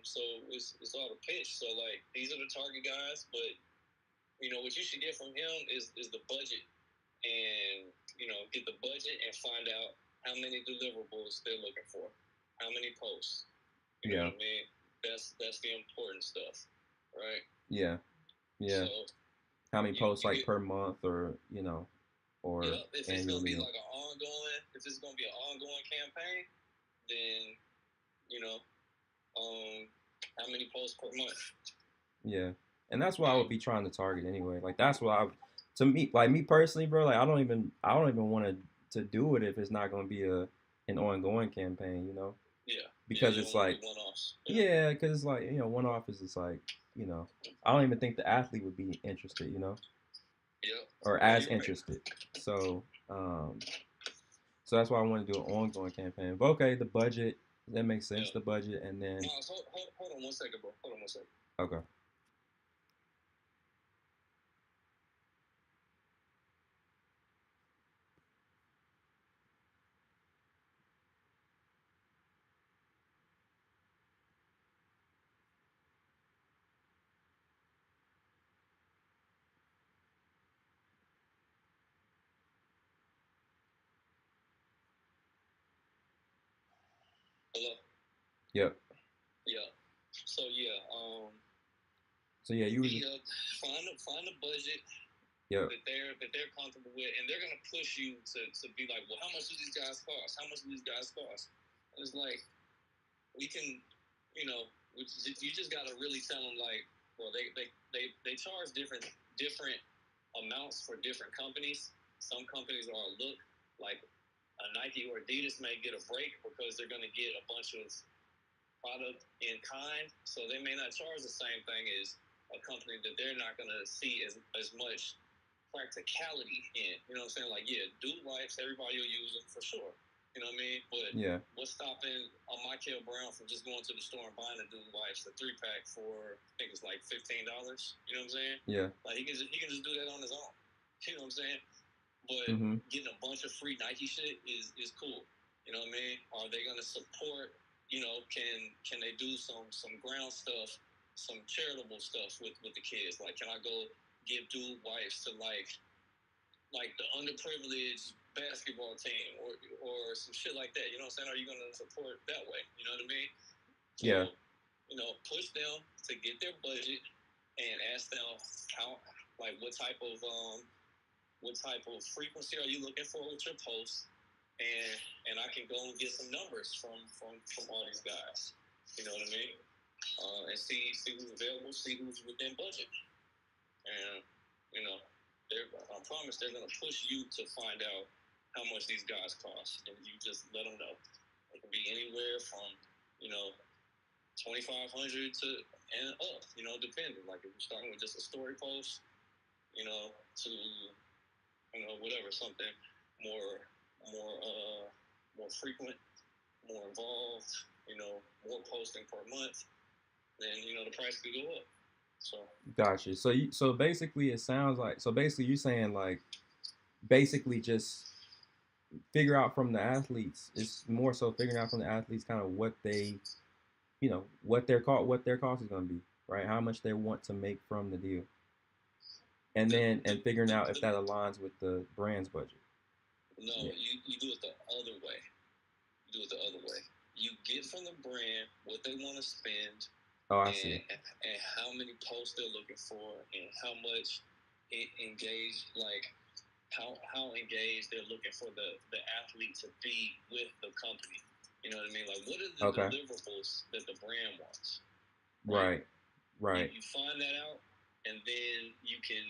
So it's all the pitch. So like, these are the target guys, but what you should get from him is the budget, and get the budget and find out how many deliverables they're looking for, how many posts. You know what I mean? That's the important stuff, right? Yeah. So, how many posts like per month, or or if it's gonna be like if it's gonna be an ongoing campaign, then how many posts per month? Yeah, and that's what I would be trying to target anyway. Like that's what to me, like me personally, bro, like I don't even want to do it if it's not gonna be an ongoing campaign, you know, Yeah. because You it's don't want to like do one-offs. yeah, because it's like one off is just like I don't even think the athlete would be interested, Yeah. or No, as you're right. interested. So so that's why I want to do an ongoing campaign. But okay, the budget that makes sense. Yeah. The budget, and then Miles, hold on 1 second, bro. Hold on 1 second. okay. Hello. Yep. Yeah. So yeah. So yeah, you was Find a budget yep. that they're comfortable with, and they're gonna push you to be like, well, how much do these guys cost? How much do these guys cost? And it's like we can, you just gotta really tell them like, well, they charge different amounts for different companies. Some companies are a look like a Nike or Adidas may get a break because they're gonna get a bunch of product in kind, so they may not charge the same thing as a company that they're not gonna see as much practicality in. You know what I'm saying? Like, yeah, dude wipes, everybody will use them for sure. You know what I mean? But Yeah. what's stopping a Michael Brown from just going to the store and buying a dude wipes, the 3-pack for I think it's like $15? You know what I'm saying? Yeah. Like he can just do that on his own. You know what I'm saying? But getting a bunch of free Nike shit is cool. You know what I mean? Are they gonna support? Can they do some ground stuff, some charitable stuff with the kids? Like, can I go give dude wipes to like the underprivileged basketball team or some shit like that? You know what I'm saying? Are you gonna support that way? You know what I mean? So, yeah. Push them to get their budget and ask them what type of frequency are you looking for with your posts? And I can go and get some numbers from all these guys. You know what I mean? And see who's available, see who's within budget. And I promise they're gonna push you to find out how much these guys cost, and you just let them know. It can be anywhere from $2,500 to and up. Depending. Like if you're starting with just a story post, to whatever, something more frequent, more involved, more posting per month, then the price could go up. So Gotcha. So basically it sounds like you're saying like basically just figure out from the athletes. It's more so figuring out from the athletes kind of what they what their cost is gonna be, right? How much they want to make from the deal. And then figuring out if that aligns with the brand's budget. No, yeah. you do it the other way. You get from the brand what they want to spend. Oh, I see. And how many posts they're looking for, and how much engaged, like how engaged they're looking for the athlete to be with the company. You know what I mean? Like, what are the deliverables that the brand wants? Right. You find that out, and then you can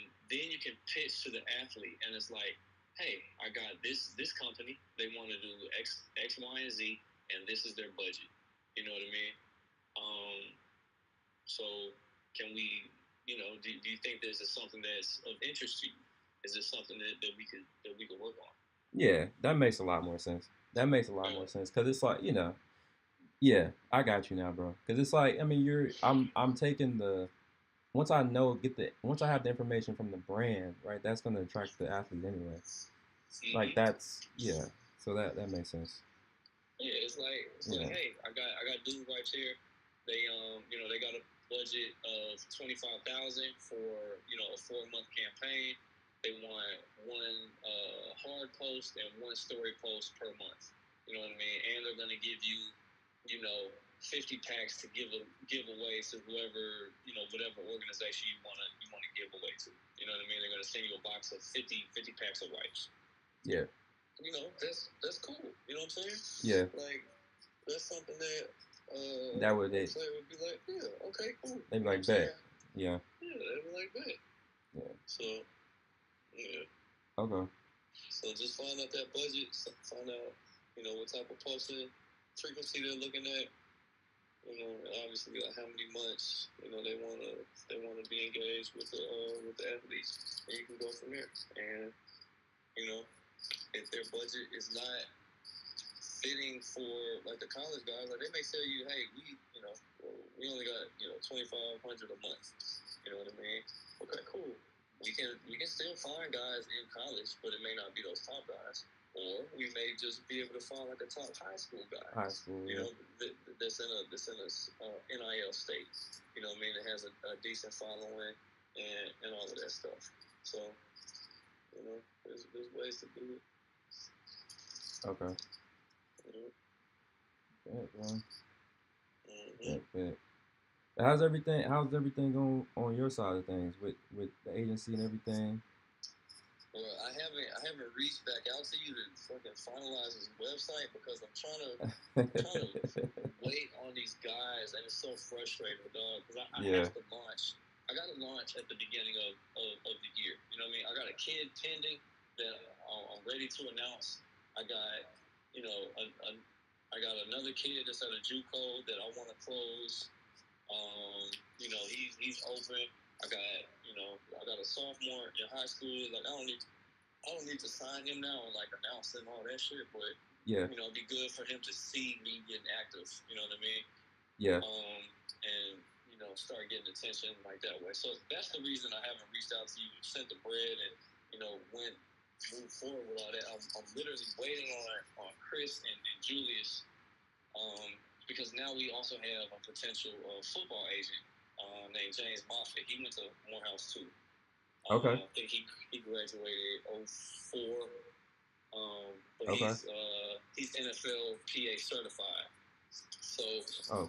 pitch to the athlete, and it's like, hey, I got this company. They want to do X, Y, and Z, and this is their budget. You know what I mean? So can we, do you think this is something that's of interest to you? Is this something that we could work on? Yeah, that makes a lot more sense. Because it's like, yeah, I got you now, bro. Because it's like, I mean, I'm taking once I have the information from the brand, right, that's going to attract the athlete anyway. Mm-hmm. Like that's, yeah. So that makes sense. Yeah, it's like, hey, I got dude wipes here. They they got a budget of $25,000 for a 4-month campaign. They want one hard post and one story post per month. You know what I mean? And they're gonna give you 50 packs to give away to whoever whatever organization you wanna give away to. You know what I mean? They're gonna send you a box of 50 packs of wipes. Yeah. That's cool. You know what I'm saying? Yeah. Like that's something that that would be like, yeah, okay, cool. They'd be like, bet. Yeah. Yeah, they'd be like, bet. Yeah. So, Yeah. Okay. So just find out that budget. Find out, what type of posting frequency they're looking at. And obviously, how many months they wanna be engaged with the athletes, and you can go from there. And if their budget is not fitting for like the college guys, like they may tell you, hey, we only got $2,500 a month. You know what I mean? Okay, cool. We can still find guys in college, but it may not be those top guys. Or we may just be able to find like a top high school guy. High school, yeah. That's in a NIL state. You know what I mean? It has a decent following and all of that stuff. So, there's ways to do it. Okay. Mhm. Bro. Bet. How's everything going on your side of things with the agency and everything? Well, I haven't reached back out to you to fucking finalize this website because I'm trying to wait on these guys, and it's so frustrating, dog. Because I have to launch. I got to launch at the beginning of the year. You know what I mean? I got a kid pending that I'm ready to announce. I got I got another kid that's at a JUCO that I want to close. He's open. I got a sophomore in high school. Like I don't need to sign him now and like announce him all that shit. But it'd be good for him to see me getting active. You know what I mean? Yeah. And start getting attention like that way. So that's the reason I haven't reached out to you, sent the bread, and move forward with all that. I'm literally waiting on Chris and Julius. Because now we also have a potential football agent named James Moffitt. He went to Morehouse too. Okay. I think he graduated 04. But okay. He's NFL PA certified. So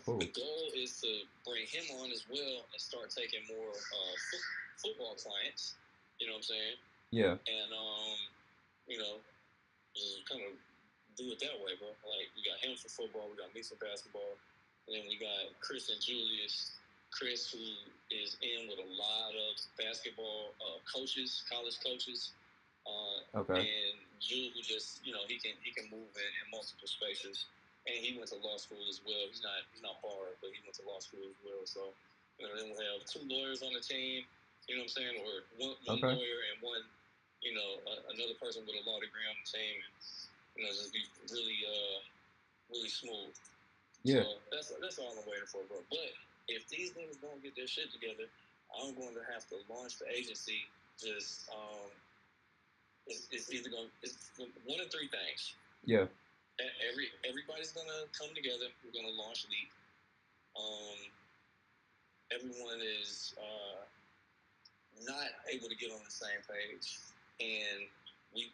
cool. The goal is to bring him on as well and start taking more football clients. You know what I'm saying? Yeah. And just kind of do it that way, bro. Like we got him for football, we got me for basketball, and then we got Chris and Julius. Chris, who is in with a lot of basketball coaches, college coaches. Okay. And Jules, who just he can move in multiple spaces, and he went to law school as well. He's not barred, but he went to law school as well. So then we'll have 2 lawyers on the team. You know what I'm saying? Or one lawyer and one another person with a law degree on the team. And, just be really smooth. Yeah. So that's all I'm waiting for, bro. But if these niggas don't get their shit together, I'm going to have to launch the agency. Just it's one of 3 things. Yeah. Everybody's gonna come together. We're gonna launch Leap. Everyone is not able to get on the same page, and we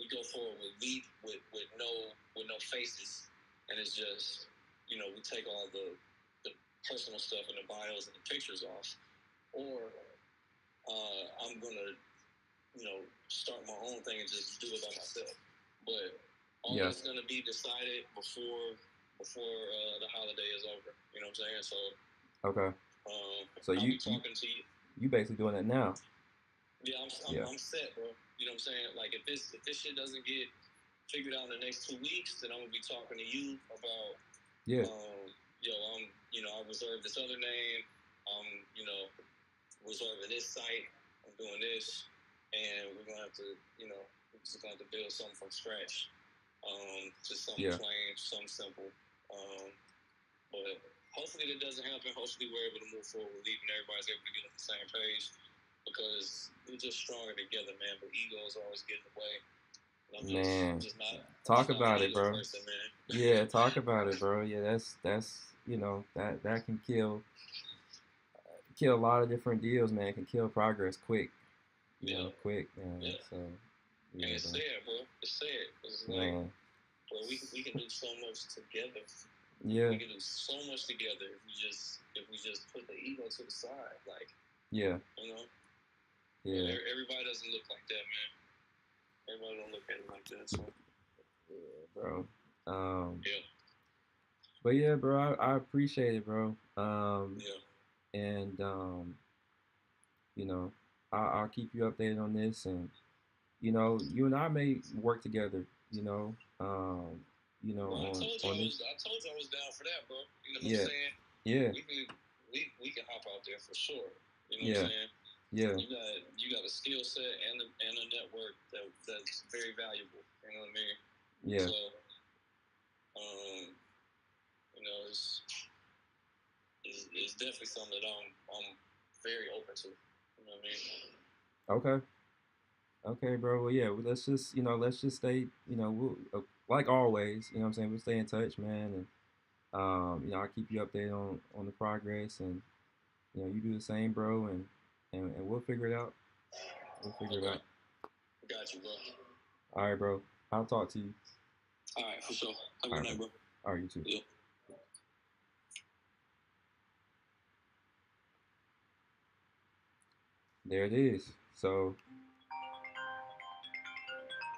go forward with Leap with no faces, and it's just we take all the personal stuff and the bios and the pictures off, or I'm gonna start my own thing and just do it by myself. But all that's gonna be decided before the holiday is over. You know what I'm saying? So okay. So I'll be talking to you. You basically doing that now? Yeah, I'm set, bro. You know what I'm saying? Like if this shit doesn't get figured out in the next 2 weeks, then I'm gonna be talking to you about I reserved this other name. Reserving this site. I'm doing this, and we're gonna have to we're just gonna have to build something from scratch. Just something plain, something simple. But hopefully that doesn't happen. Hopefully we're able to move forward with Leap and everybody's able to get on the same page, because we're just stronger together, man. But egos always get in the way. Man, talk about it, bro. Person, man. Yeah, talk about it, bro. Yeah, that's that can kill a lot of different deals, man. It can kill progress quick. Quick, man. Yeah. So and it's sad, bro. It's sad. It's like, bro, we can do so much together. Yeah. We can do so much together if we just put the ego to the side, like. Yeah. Yeah. Everybody doesn't look like that, man. Everybody don't look at it like that. So. Yeah, bro. Yeah. But yeah, bro, I appreciate it, bro. Yeah. And I'll keep you updated on this, and you and I may work together. Bro, On this. I told you I was down for that, bro. You know what I'm Yeah, saying? yeah, We can hop out there for sure. You know what yeah, I'm saying? yeah. You got a skill set and a network that's very valuable. You know what I mean? Yeah. So, it's definitely something that I'm very open to. You know what I mean? Okay. Okay, bro. Well, yeah. Well, let's just stay. We'll, like always. You know what I'm saying. We'll stay in touch, man, and I'll keep you updated on the progress, and you do the same, bro, and we'll figure it out. We'll figure it Okay. out. Got you, bro. All right, bro. I'll talk to you. All right, for sure. Have a All good right, night, bro. All right, you too. Yeah. There it is. So,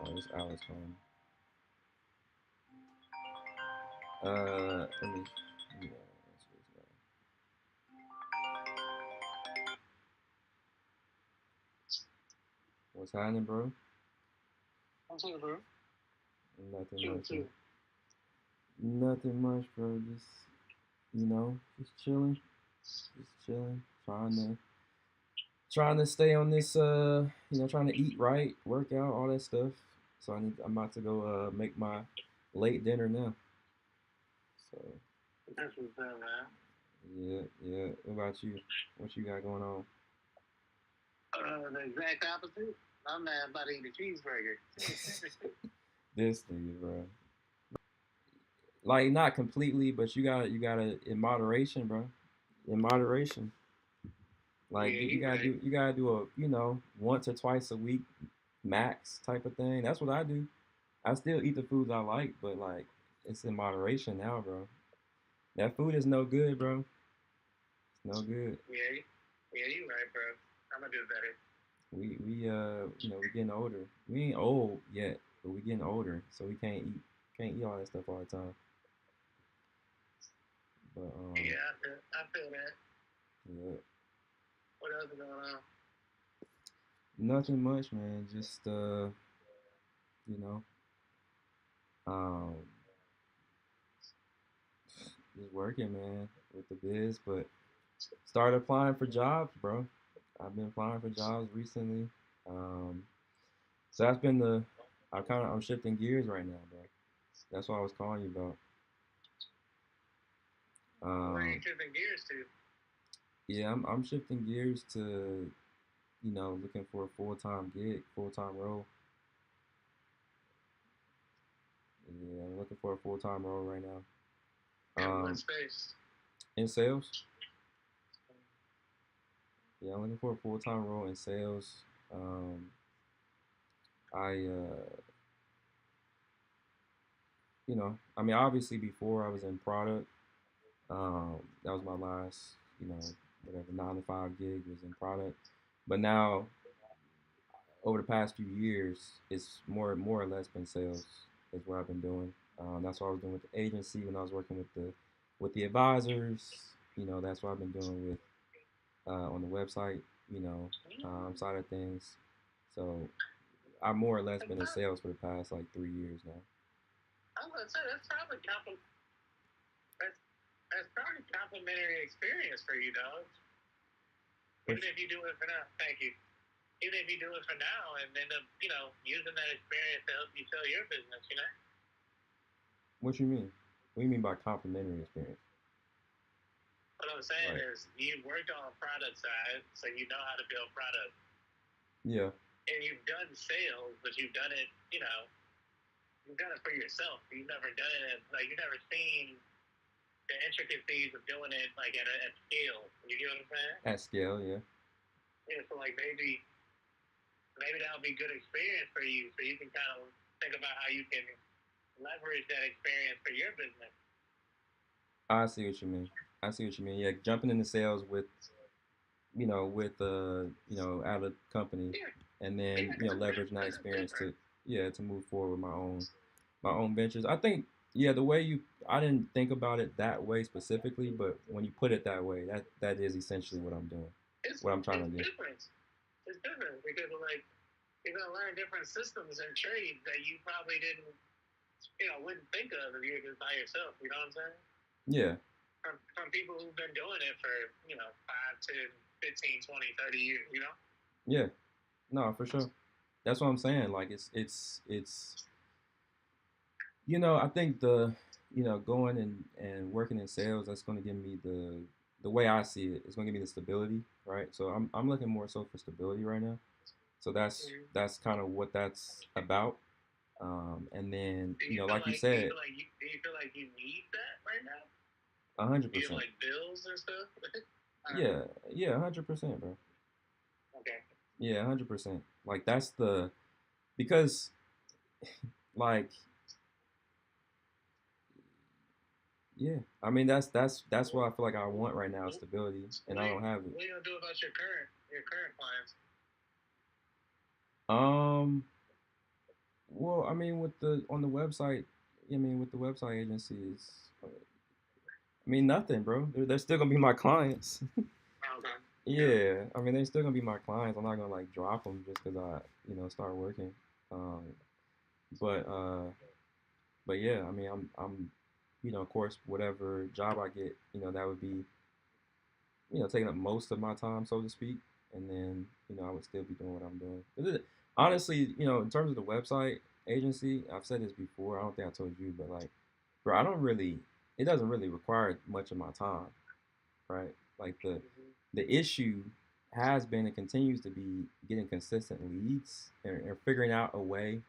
oh, this Alex calling. Let me. Yeah, what's happening, bro? What's up, bro? Nothing much. Nothing much, bro. Just chilling. Just chilling. Trying to stay on this. Trying to eat right, work out, all that stuff. So I'm about to go make my late dinner now. So. That's what's up, man. Yeah, yeah. What about you? What you got going on? The exact opposite. I'm not about to eat a cheeseburger. This thing, bro. Like not completely, but you gotta in moderation, bro. In moderation. Like Yeah, you gotta do a once or twice a week max type of thing. That's what I do. I still eat the foods I like, but like it's in moderation now, bro. That food is no good, bro. It's no good. Yeah, you right, bro. I'm gonna do better. We getting older. We ain't old yet, but we getting older, so we can't eat all that stuff all the time. But Yeah, I feel that. yeah, What else is going on? nothing much, man. Just you know, um, just working, man, with the biz. But started applying for jobs, bro. I've been applying for jobs recently. Um, so that's been I'm shifting gears right now, bro. That's what I was calling you about. Where are you shifting gears to? Yeah, I'm shifting gears to, looking for a full-time gig, full-time role. Yeah, I'm looking for a full-time role right now. In what space? In sales. Yeah, I'm looking for a full-time role in sales. I, I mean, obviously before I was in product. That was my last, whatever 9 to 5 gig was in product. But now, over the past few years, it's more or less been sales is what I've been doing. That's what I was doing with the agency when I was working with the advisors. That's what I've been doing with on the website. Side of things. So I've more or less been in sales for the past like 3 years now. I was gonna say that's probably complimentary experience for you, dog. Even if you do it for now, thank you. Even if you do it for now and end up, using that experience to help you sell your business, What you mean? What do you mean by complimentary experience? What I'm saying is you've worked on the product side, so you know how to build products. Yeah. And you've done sales, but you've done it, you've done it for yourself. You've never done it you've never seen the intricacies of doing it at scale. You get what I'm saying? At scale, yeah. Yeah, so maybe that'll be good experience for you, so you can kind of think about how you can leverage that experience for your business. I see what you mean. Yeah, jumping into sales with out of company, and then leverage that experience to move forward with my own ventures. I think the way I didn't think about it that way specifically, but when you put it that way, that is essentially what I'm doing. What I'm trying to do. It's it's different because like you're gonna learn different systems and trades that you probably didn't, wouldn't think of if you were just by yourself. You know what I'm saying? Yeah. From people who've been doing it for 5, 10, 15, 20, 30 years. You know? Yeah. No, for sure. That's what I'm saying. Like it's I think going and working in sales, that's going to give me the way I see it, it's going to give me the stability, right? So I'm looking more so for stability right now. So that's kind of what that's about. And then like you said, do you feel like you need that right now? 100%. Do you have like bills and stuff? Yeah, 100%, bro. Okay. Yeah, 100%. Like that's because like yeah, I mean that's what I feel like I want right now, stability, and I don't have it. What are you gonna do about your current clients? Well, I mean with the website, with the website agencies, I mean nothing, bro. They're still gonna be my clients. Okay. Yeah, I mean they're still gonna be my clients. I'm not gonna like drop them just because I start working. Um, but yeah, I mean I'm of course whatever job I get, that would be taking up most of my time, so to speak, and then I would still be doing what I'm doing. Honestly, in terms of the website agency, I've said this before. I don't think I told you, but like, bro, it doesn't really require much of my time, right? Like the issue has been and continues to be getting consistent leads and figuring out a way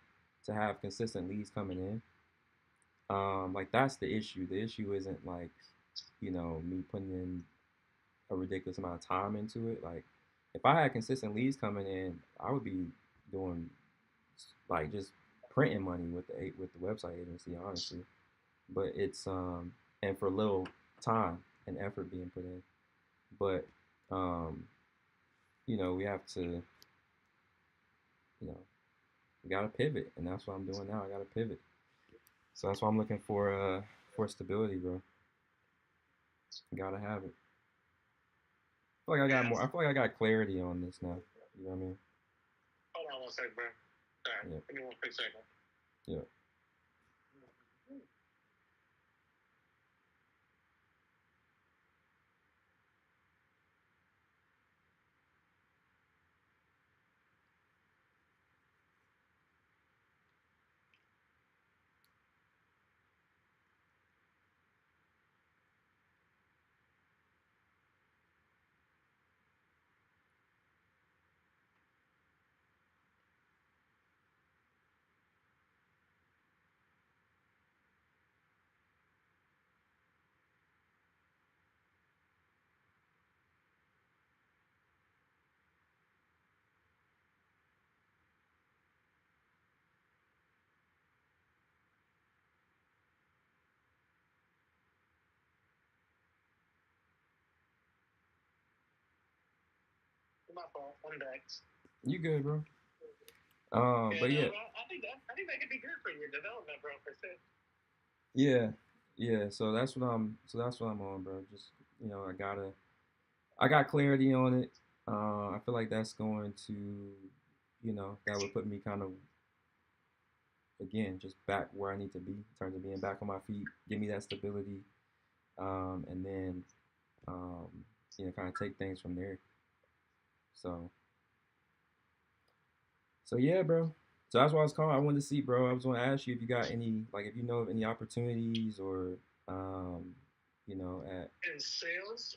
to have consistent leads coming in. Like that's the issue. The issue isn't like, me putting in a ridiculous amount of time into it. Like if I had consistent leads coming in, I would be doing like just printing money with the website agency, honestly. But it's and for little time and effort being put in. But we have to, we gotta pivot, and that's what I'm doing now. I gotta pivot. So that's why I'm looking for stability, bro. Gotta have it. I feel like I got more. I feel like I got clarity on this now. You know what I mean? Hold on 1 second, bro. Sorry. Yeah. Give me 1 quick second. Yeah. My fault. I'm back. You good, bro? But yeah. I think that could be good for your development, bro. For sure. Yeah. So that's what I'm on, bro. Just I got clarity on it. I feel like that's going to, that would put me kind of again just back where I need to be in terms of being back on my feet, give me that stability, and then kind of take things from there. So yeah, bro. So that's why I was calling. I wanted to see, bro. I was going to ask you if you got any, like, if you know of any opportunities or, at in sales.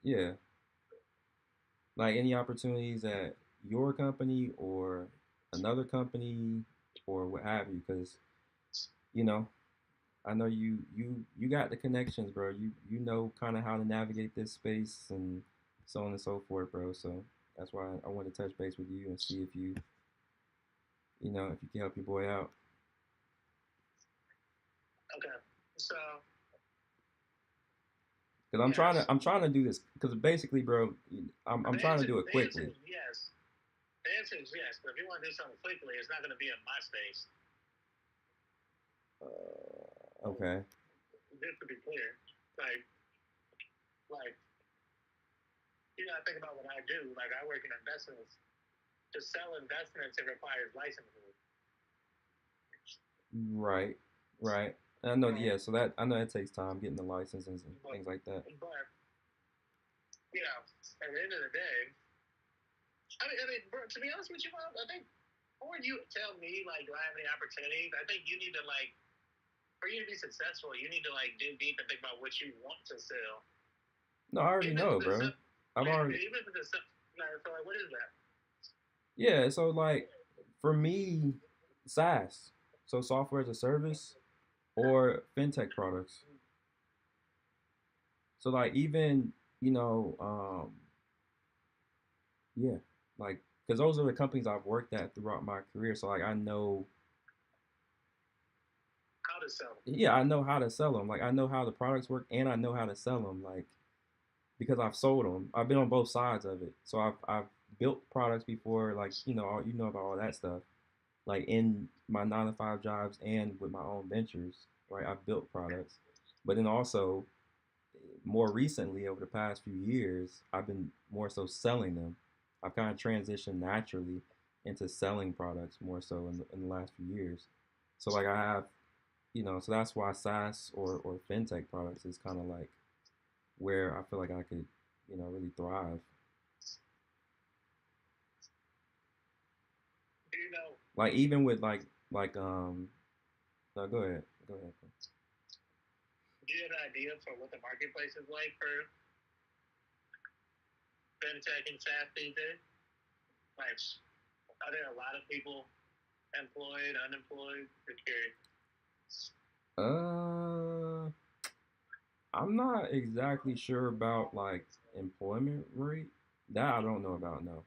Yeah, like any opportunities at your company or another company or what have you, because I know you got the connections, bro. You know kind of how to navigate this space and so on and so forth, bro. So that's why I wanted to touch base with you and see if you if you can help your boy out. Okay, so because I'm trying to do this because basically, bro, I'm trying to do it quickly. Yes, the answer is yes. But if you want to do something quickly, it's not going to be in my space. Okay. Just to be clear, like you know, I think about what I do. Like I work in investments. To sell investments, it requires licensing. Right, right. And I know, yeah. So that I know it takes time getting the licenses and But, things like that. but you know, at the end of the day, bro, to be honest with you, Bob, I think before you tell me like, do I have any opportunities? I think you need to like, for you to be successful, you need to like dig deep and think about what you want to sell. No, I already Even know, if it's bro. I've already, even if it's so like, what is that? yeah. So like, for me, SaaS, so software as a service or fintech products. So like even yeah, like because those are the companies I've worked at throughout my career. So like I know, How to sell? yeah, I know how to sell them. Like I know how the products work, and I know how to sell them. Like because I've sold them. I've been on both sides of it. So I've built products before, like you know about all that stuff. Like in my 9 to 5 jobs and with my own ventures, right? I've built products, but then also more recently over the past few years, I've been more so selling them. I've kind of transitioned naturally into selling products more so in the last few years. So like I have, so that's why SaaS or fintech products is kind of like where I feel like I could, really thrive. Do you know? Like even with like no, go ahead. Do you have an idea for what the marketplace is like for fintech and SaaS these days? Like, are there a lot of people employed, unemployed? Just curious. Uh, I'm not exactly sure about like employment rate. That I don't know about, no.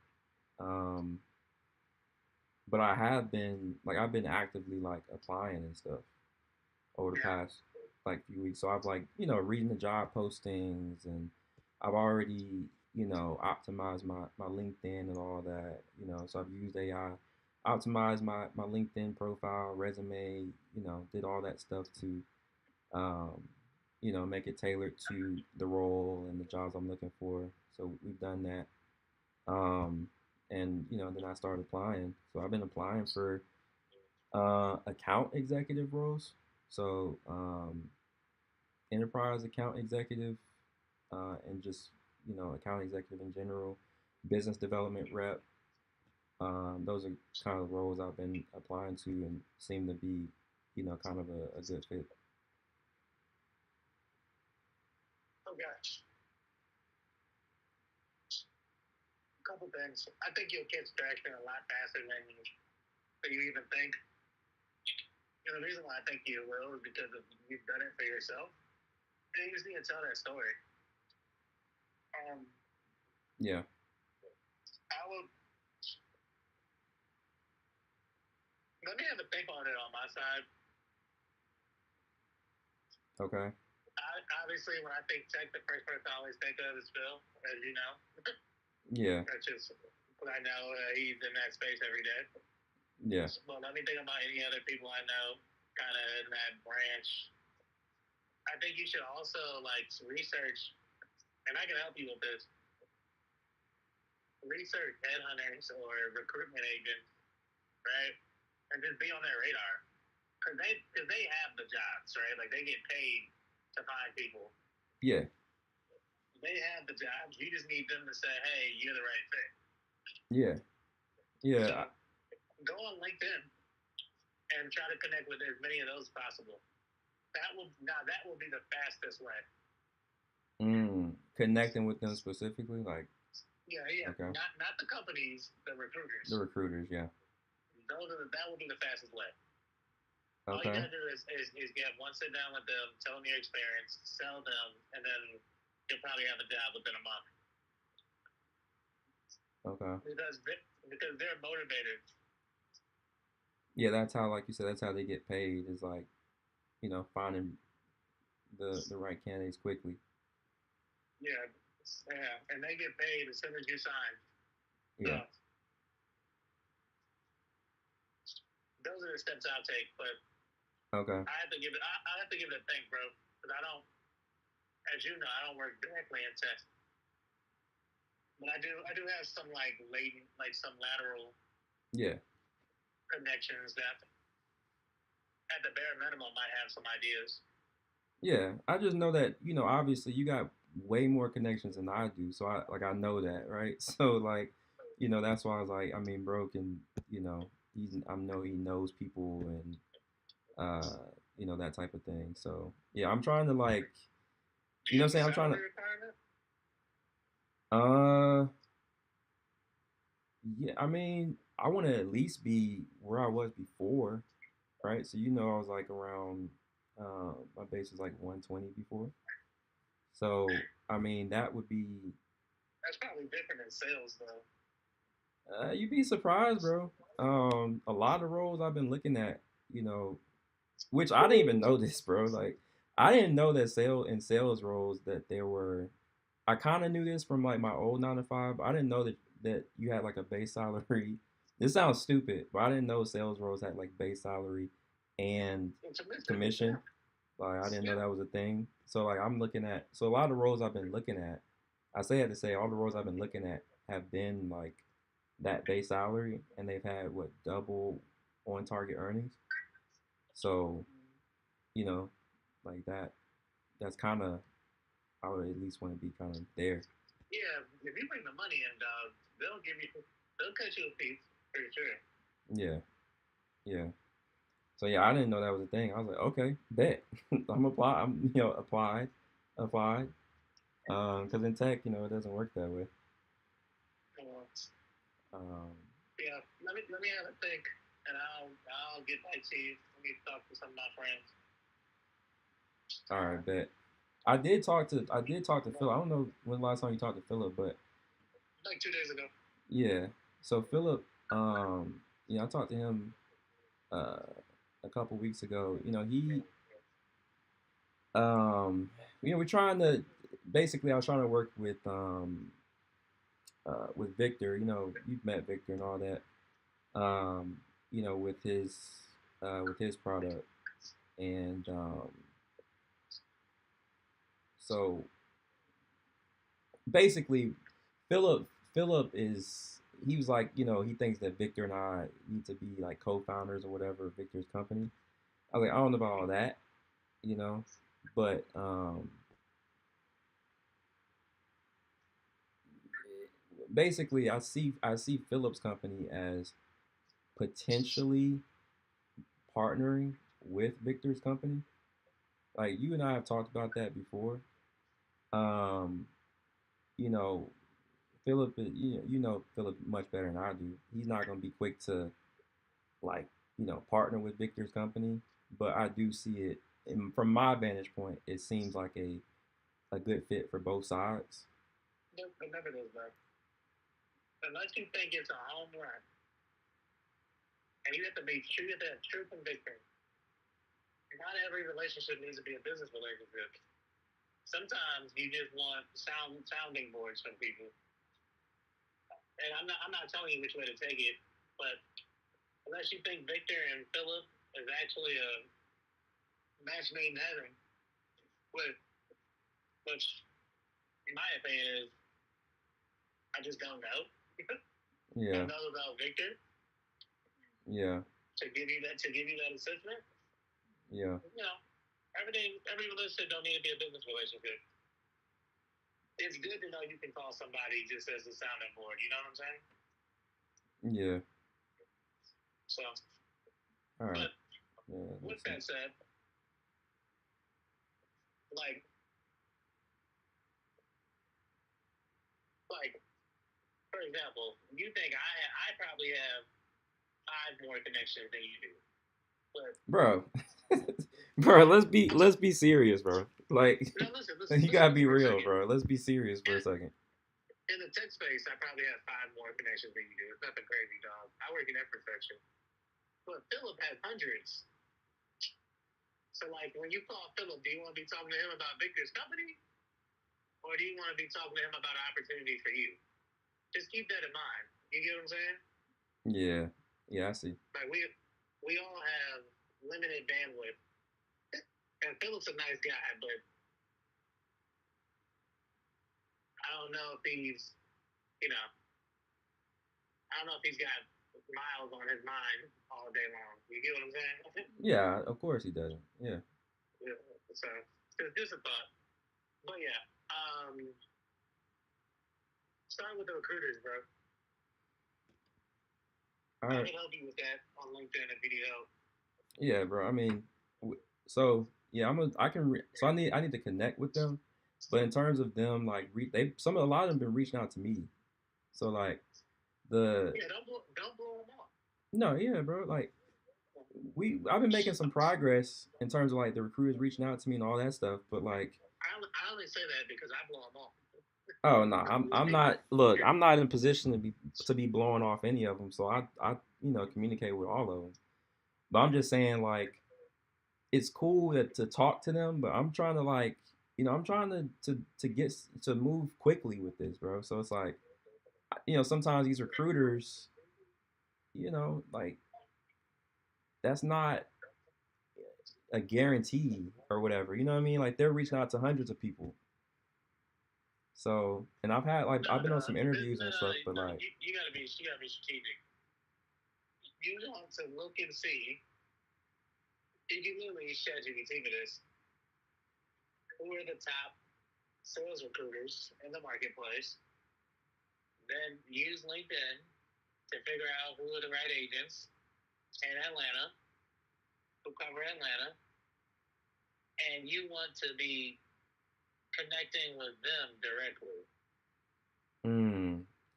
Um, but I've been actively like applying and stuff over the Yeah. past like few weeks. So I've like, reading the job postings, and I've already, optimized my LinkedIn and all that, so I've used AI, optimized my LinkedIn profile, resume, did all that stuff to um, make it tailored to the role and the jobs I'm looking for. So we've done that. Um, and then I started applying. So I've been applying for account executive roles. So enterprise account executive, and just account executive in general, business development rep. Those are kind of roles I've been applying to and seem to be, kind of a good fit. Oh gosh. A couple things. I think you'll catch traction a lot faster than you even think. And the reason why I think you will is because you've done it for yourself. And you just need to tell that story. Yeah. I would let me have a think on it on my side. Okay. Obviously, when I think tech, the first person I always think of is Phil, as you know. Yeah. That's just what I know. He's in that space every day. Yeah. Well, let me think about any other people I know kind of in that branch. I think you should also like research, and I can help you with this. Research headhunters or recruitment agents, right? And just be on their radar because they have the jobs, right? Like they get paid to find people. Yeah. They have the jobs. You just need them to say, "Hey, you're the right fit." Yeah. Yeah. So go on LinkedIn and try to connect with as many of those as possible. That will be the fastest way. Connecting with them specifically, like. Yeah. Okay. Not the companies, the recruiters. The recruiters, yeah. That will be the fastest way. All you Okay. gotta do is get one sit down with them, tell them your experience, sell them, and then you'll probably have a job within a month. Okay. Because they're motivated. Yeah, that's how, like you said, that's how they get paid, is like, finding the right candidates quickly. Yeah, and they get paid as soon as you sign. Yeah. So, those are the steps I'll take, but Okay. I have to give it a think, bro, because I don't, as you know, I don't work directly in tech. But I do have some like latent, like some lateral Yeah. connections that, at the bare minimum, might have some ideas. Yeah, I just know that, obviously you got way more connections than I do. So I know that, right? So like, that's why I was like, I mean, bro can, I know he knows people and uh, that type of thing. So yeah, I'm trying to like, Do you you know have what I'm a saying? I'm trying salary to requirement? yeah, I mean, I want to at least be where I was before, right? So I was like around my base was like 120 before. So I mean, that would be That's probably different in sales, though. you'd be surprised, bro. A lot of roles I've been looking at, you know, which I didn't even know this, bro. Like, I didn't know that sales roles that there were. I kind of knew this from like my old 9 to 5, but I didn't know that you had like a base salary. This sounds stupid, but I didn't know sales roles had like base salary and It's a mystery. commission. Like, I didn't know Yeah. that was a thing. So like I'm looking at so a lot of the roles I've been looking at, I say had to say all the roles I've been looking at have been like that base salary and they've had what double on target earnings. So, you know, like that's kind of I would at least want to be kind of there. Yeah, if you bring the money in, dog, they'll cut you a piece, for sure. Yeah. Yeah. So yeah, I didn't know that was a thing. I was like, okay, bet. I'm apply. I'm applied. Because in tech, it doesn't work that way. Uh, Um, yeah, let me have a think, and I'll get back to you. Let me talk to some of my friends. all right, bet. I did talk to Philip. I don't know when the last time you talked to Philip, but Like 2 days ago. yeah. So Philip, I talked to him uh a couple weeks ago. We're trying to basically I was trying to work with Victor. You've met Victor and all that. Um, with his product. And so basically Philip is he was like, he thinks that Victor and I need to be like co-founders or whatever of Victor's company. I was like, I don't know about all that, but basically I see Philip's company as potentially partnering with Victor's company. Like you and I have talked about that before. Um, you know, Philip, you know Philip much better than I do. He's not going to be quick to like, partner with Victor's company, but I do see it and from my vantage point. It seems like a good fit for both sides. Remember this, bro. Unless you think it's a home run, and you have to be true to that, true conviction. Not every relationship needs to be a business relationship. Sometimes you just want sounding boards from people. And I'm not telling you which way to take it, but unless you think Victor and Philip is actually a match made in heaven, which in my opinion is, I just don't know. Yeah, I know about Victor yeah, to give you that assessment. yeah, Every relationship don't need to be a business relationship. It's good to know you can call somebody just as a sounding board. You know what I'm saying? yeah. So, All right. but Yeah, that with makes that sense. said, like, for example, you think I probably have 5 more connections than you do, but Bro, bro, let's be serious, bro. Like, no, listen you gotta be for a real, second. bro. Let's be serious for a second. In the tech space, I probably have 5 more connections than you do. It's nothing crazy, dog. I work in every section, but Philip has hundreds. So, like, when you call Philip, do you want to be talking to him about Victor's company, or do you want to be talking to him about an opportunity for you? Just keep that in mind. You get what I'm saying? Yeah, yeah, I see. Like, we all have limited bandwidth, and Philip's a nice guy, but I don't know if he's you know, I don't know if he's got Miles on his mind all day long. You get what I'm saying? Yeah, of course he doesn't. Yeah. Yeah, so it's just a thought. But yeah, start with the recruiters, bro. All I right. can help you with that on LinkedIn if you need help. Yeah, bro. I mean, so yeah, so I need to connect with them, but in terms of them, like a lot of them been reaching out to me. So like the Yeah, don't blow them off. no, yeah, bro. Like I've been making some progress in terms of like the recruiters reaching out to me and all that stuff, but like I only say that because I blow them off. oh no, I'm not. Look, I'm not in position to be blowing off any of them. So I communicate with all of them. But I'm just saying like it's cool to talk to them, but I'm trying to like I'm trying to get to move quickly with this, bro. So it's like sometimes these recruiters, like that's not a guarantee or whatever. You know what I mean? Like they're reaching out to hundreds of people. So, and I've been on some interviews and stuff, but like you gotta be strategic. You want to look and see. You can literally use ChatGPT for this. Who are the top sales recruiters in the marketplace? Then use LinkedIn to figure out who are the right agents in Atlanta who cover Atlanta, and you want to be connecting with them directly.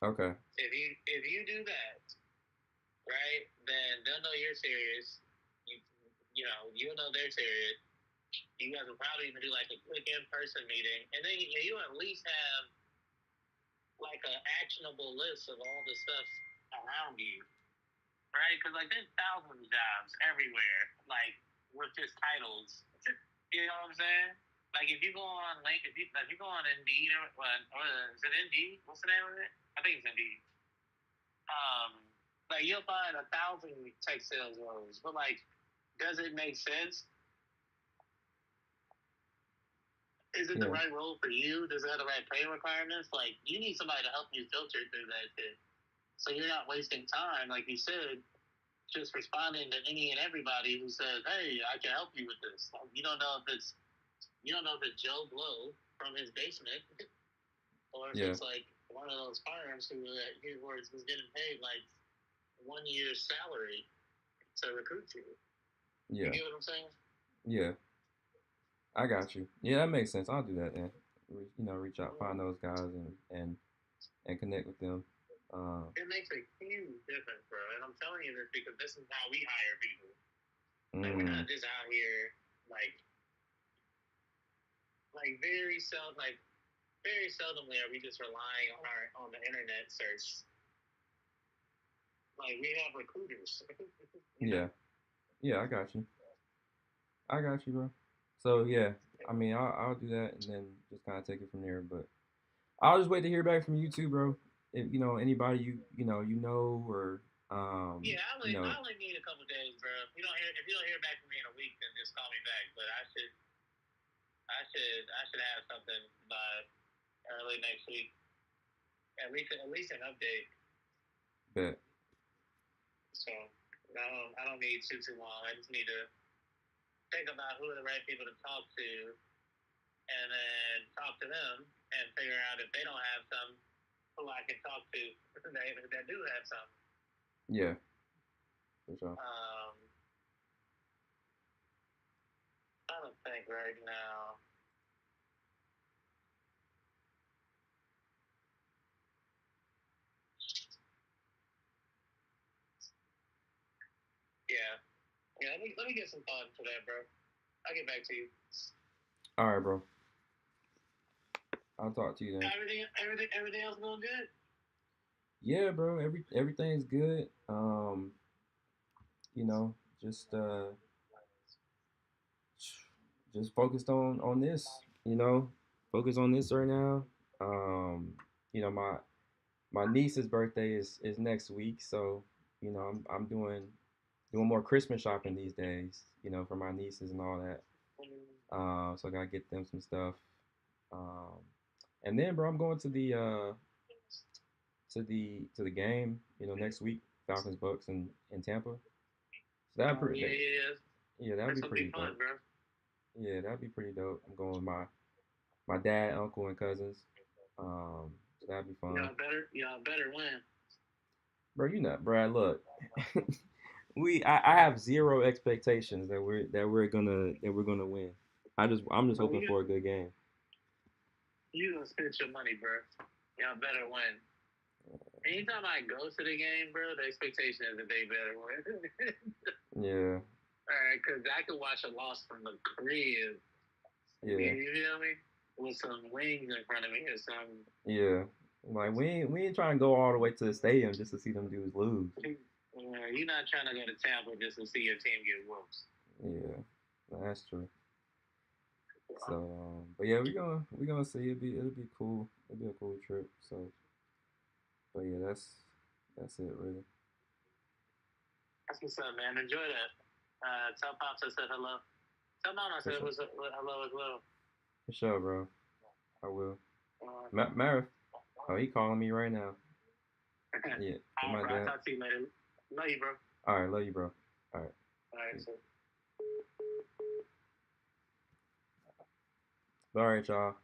Okay. If you do that, right, then they'll know you're serious. You'll know they're serious. You guys will probably even do like a quick in-person meeting, and then you at least have like an actionable list of all the stuff around you, right? Because like there's thousands of jobs everywhere, like with just titles. You know what I'm saying? Like if you go on if you go on Indeed or is it Indeed? What's the name of it? I think it's Indeed. Like you'll find 1,000 tech sales roles, but like, does it make sense? Is it the right role for you? Does it have the right pay requirements? Like, you need somebody to help you filter through that shit, so you're not wasting time, like you said, just responding to any and everybody who says, "Hey, I can help you with this." Like, you don't know if it's Joe Blow from his basement, or if it's like one of those firms who was getting paid like 1 year's salary to recruit you. Yeah. You get what I'm saying? Yeah. I got you. Yeah, that makes sense. I'll do that then. Reach out, find those guys, and connect with them. It makes a huge difference, bro. And I'm telling you this because this is how we hire people. Like we're not just out here like very seldomly are we just relying on the internet search. Like we have recruiters. Yeah. Yeah, I got you. Bro. So yeah, I mean, I'll do that and then just kind of take it from there. But I'll just wait to hear back from you too, bro. If anybody or yeah, I only need a couple days, bro. If you don't hear back from me in a week, then just call me back. But I should have something by early next week. At least an update. Bet. So I don't need too long. I just need to think about who are the right people to talk to, and then talk to them and figure out if they don't have some who I can talk to that do have some. Yeah. For sure. I don't think right now. Yeah. Let me get some thought into that, bro. I'll get back to you. All right, bro. I'll talk to you then. Everything else going good? Yeah, bro. Everything's good. Just focused on this. Focus on this right now. My niece's birthday is next week, so I'm doing more Christmas shopping these days. For my nieces and all that. So I gotta get them some stuff. And then, bro, I'm going to to the game, next week, Falcons Bucks in Tampa. So that'd Oh, pretty yeah, that, yeah. yeah, that'd That's be gonna be pretty fun, dope. bro. Yeah, that'd be pretty dope. I'm going with my dad, uncle, and cousins. So that'd be fun. Y'all better win. Bro, Brad, look. I have zero expectations that we're gonna win. I'm just Bro, hoping for a good game. you gonna spend your money, bro. Y'all better win. Anytime I go to the game, bro, the expectation is that they better win. Yeah, Alright, because I could watch a loss from the crib. yeah, You feel me? With some wings in front of me or something. yeah. Like we ain't trying to go all the way to the stadium just to see them dudes lose. You're not trying to go to Tampa just to see your team get whooped. Yeah, that's true. So, but yeah, we gonna see. It'll be cool. It'll be a cool trip. So, but yeah, that's it really. That's what's up, man. Enjoy that. Tell Pops I said hello. Tell Mom I For said sure, hello as well. for sure, bro. I will. Uh, Marif, oh, he calling me right now. Yeah, All my right, bro. I'll dad. talk to you later. Love you, bro. All right, love you, bro. All right. All right, so. All right, y'all.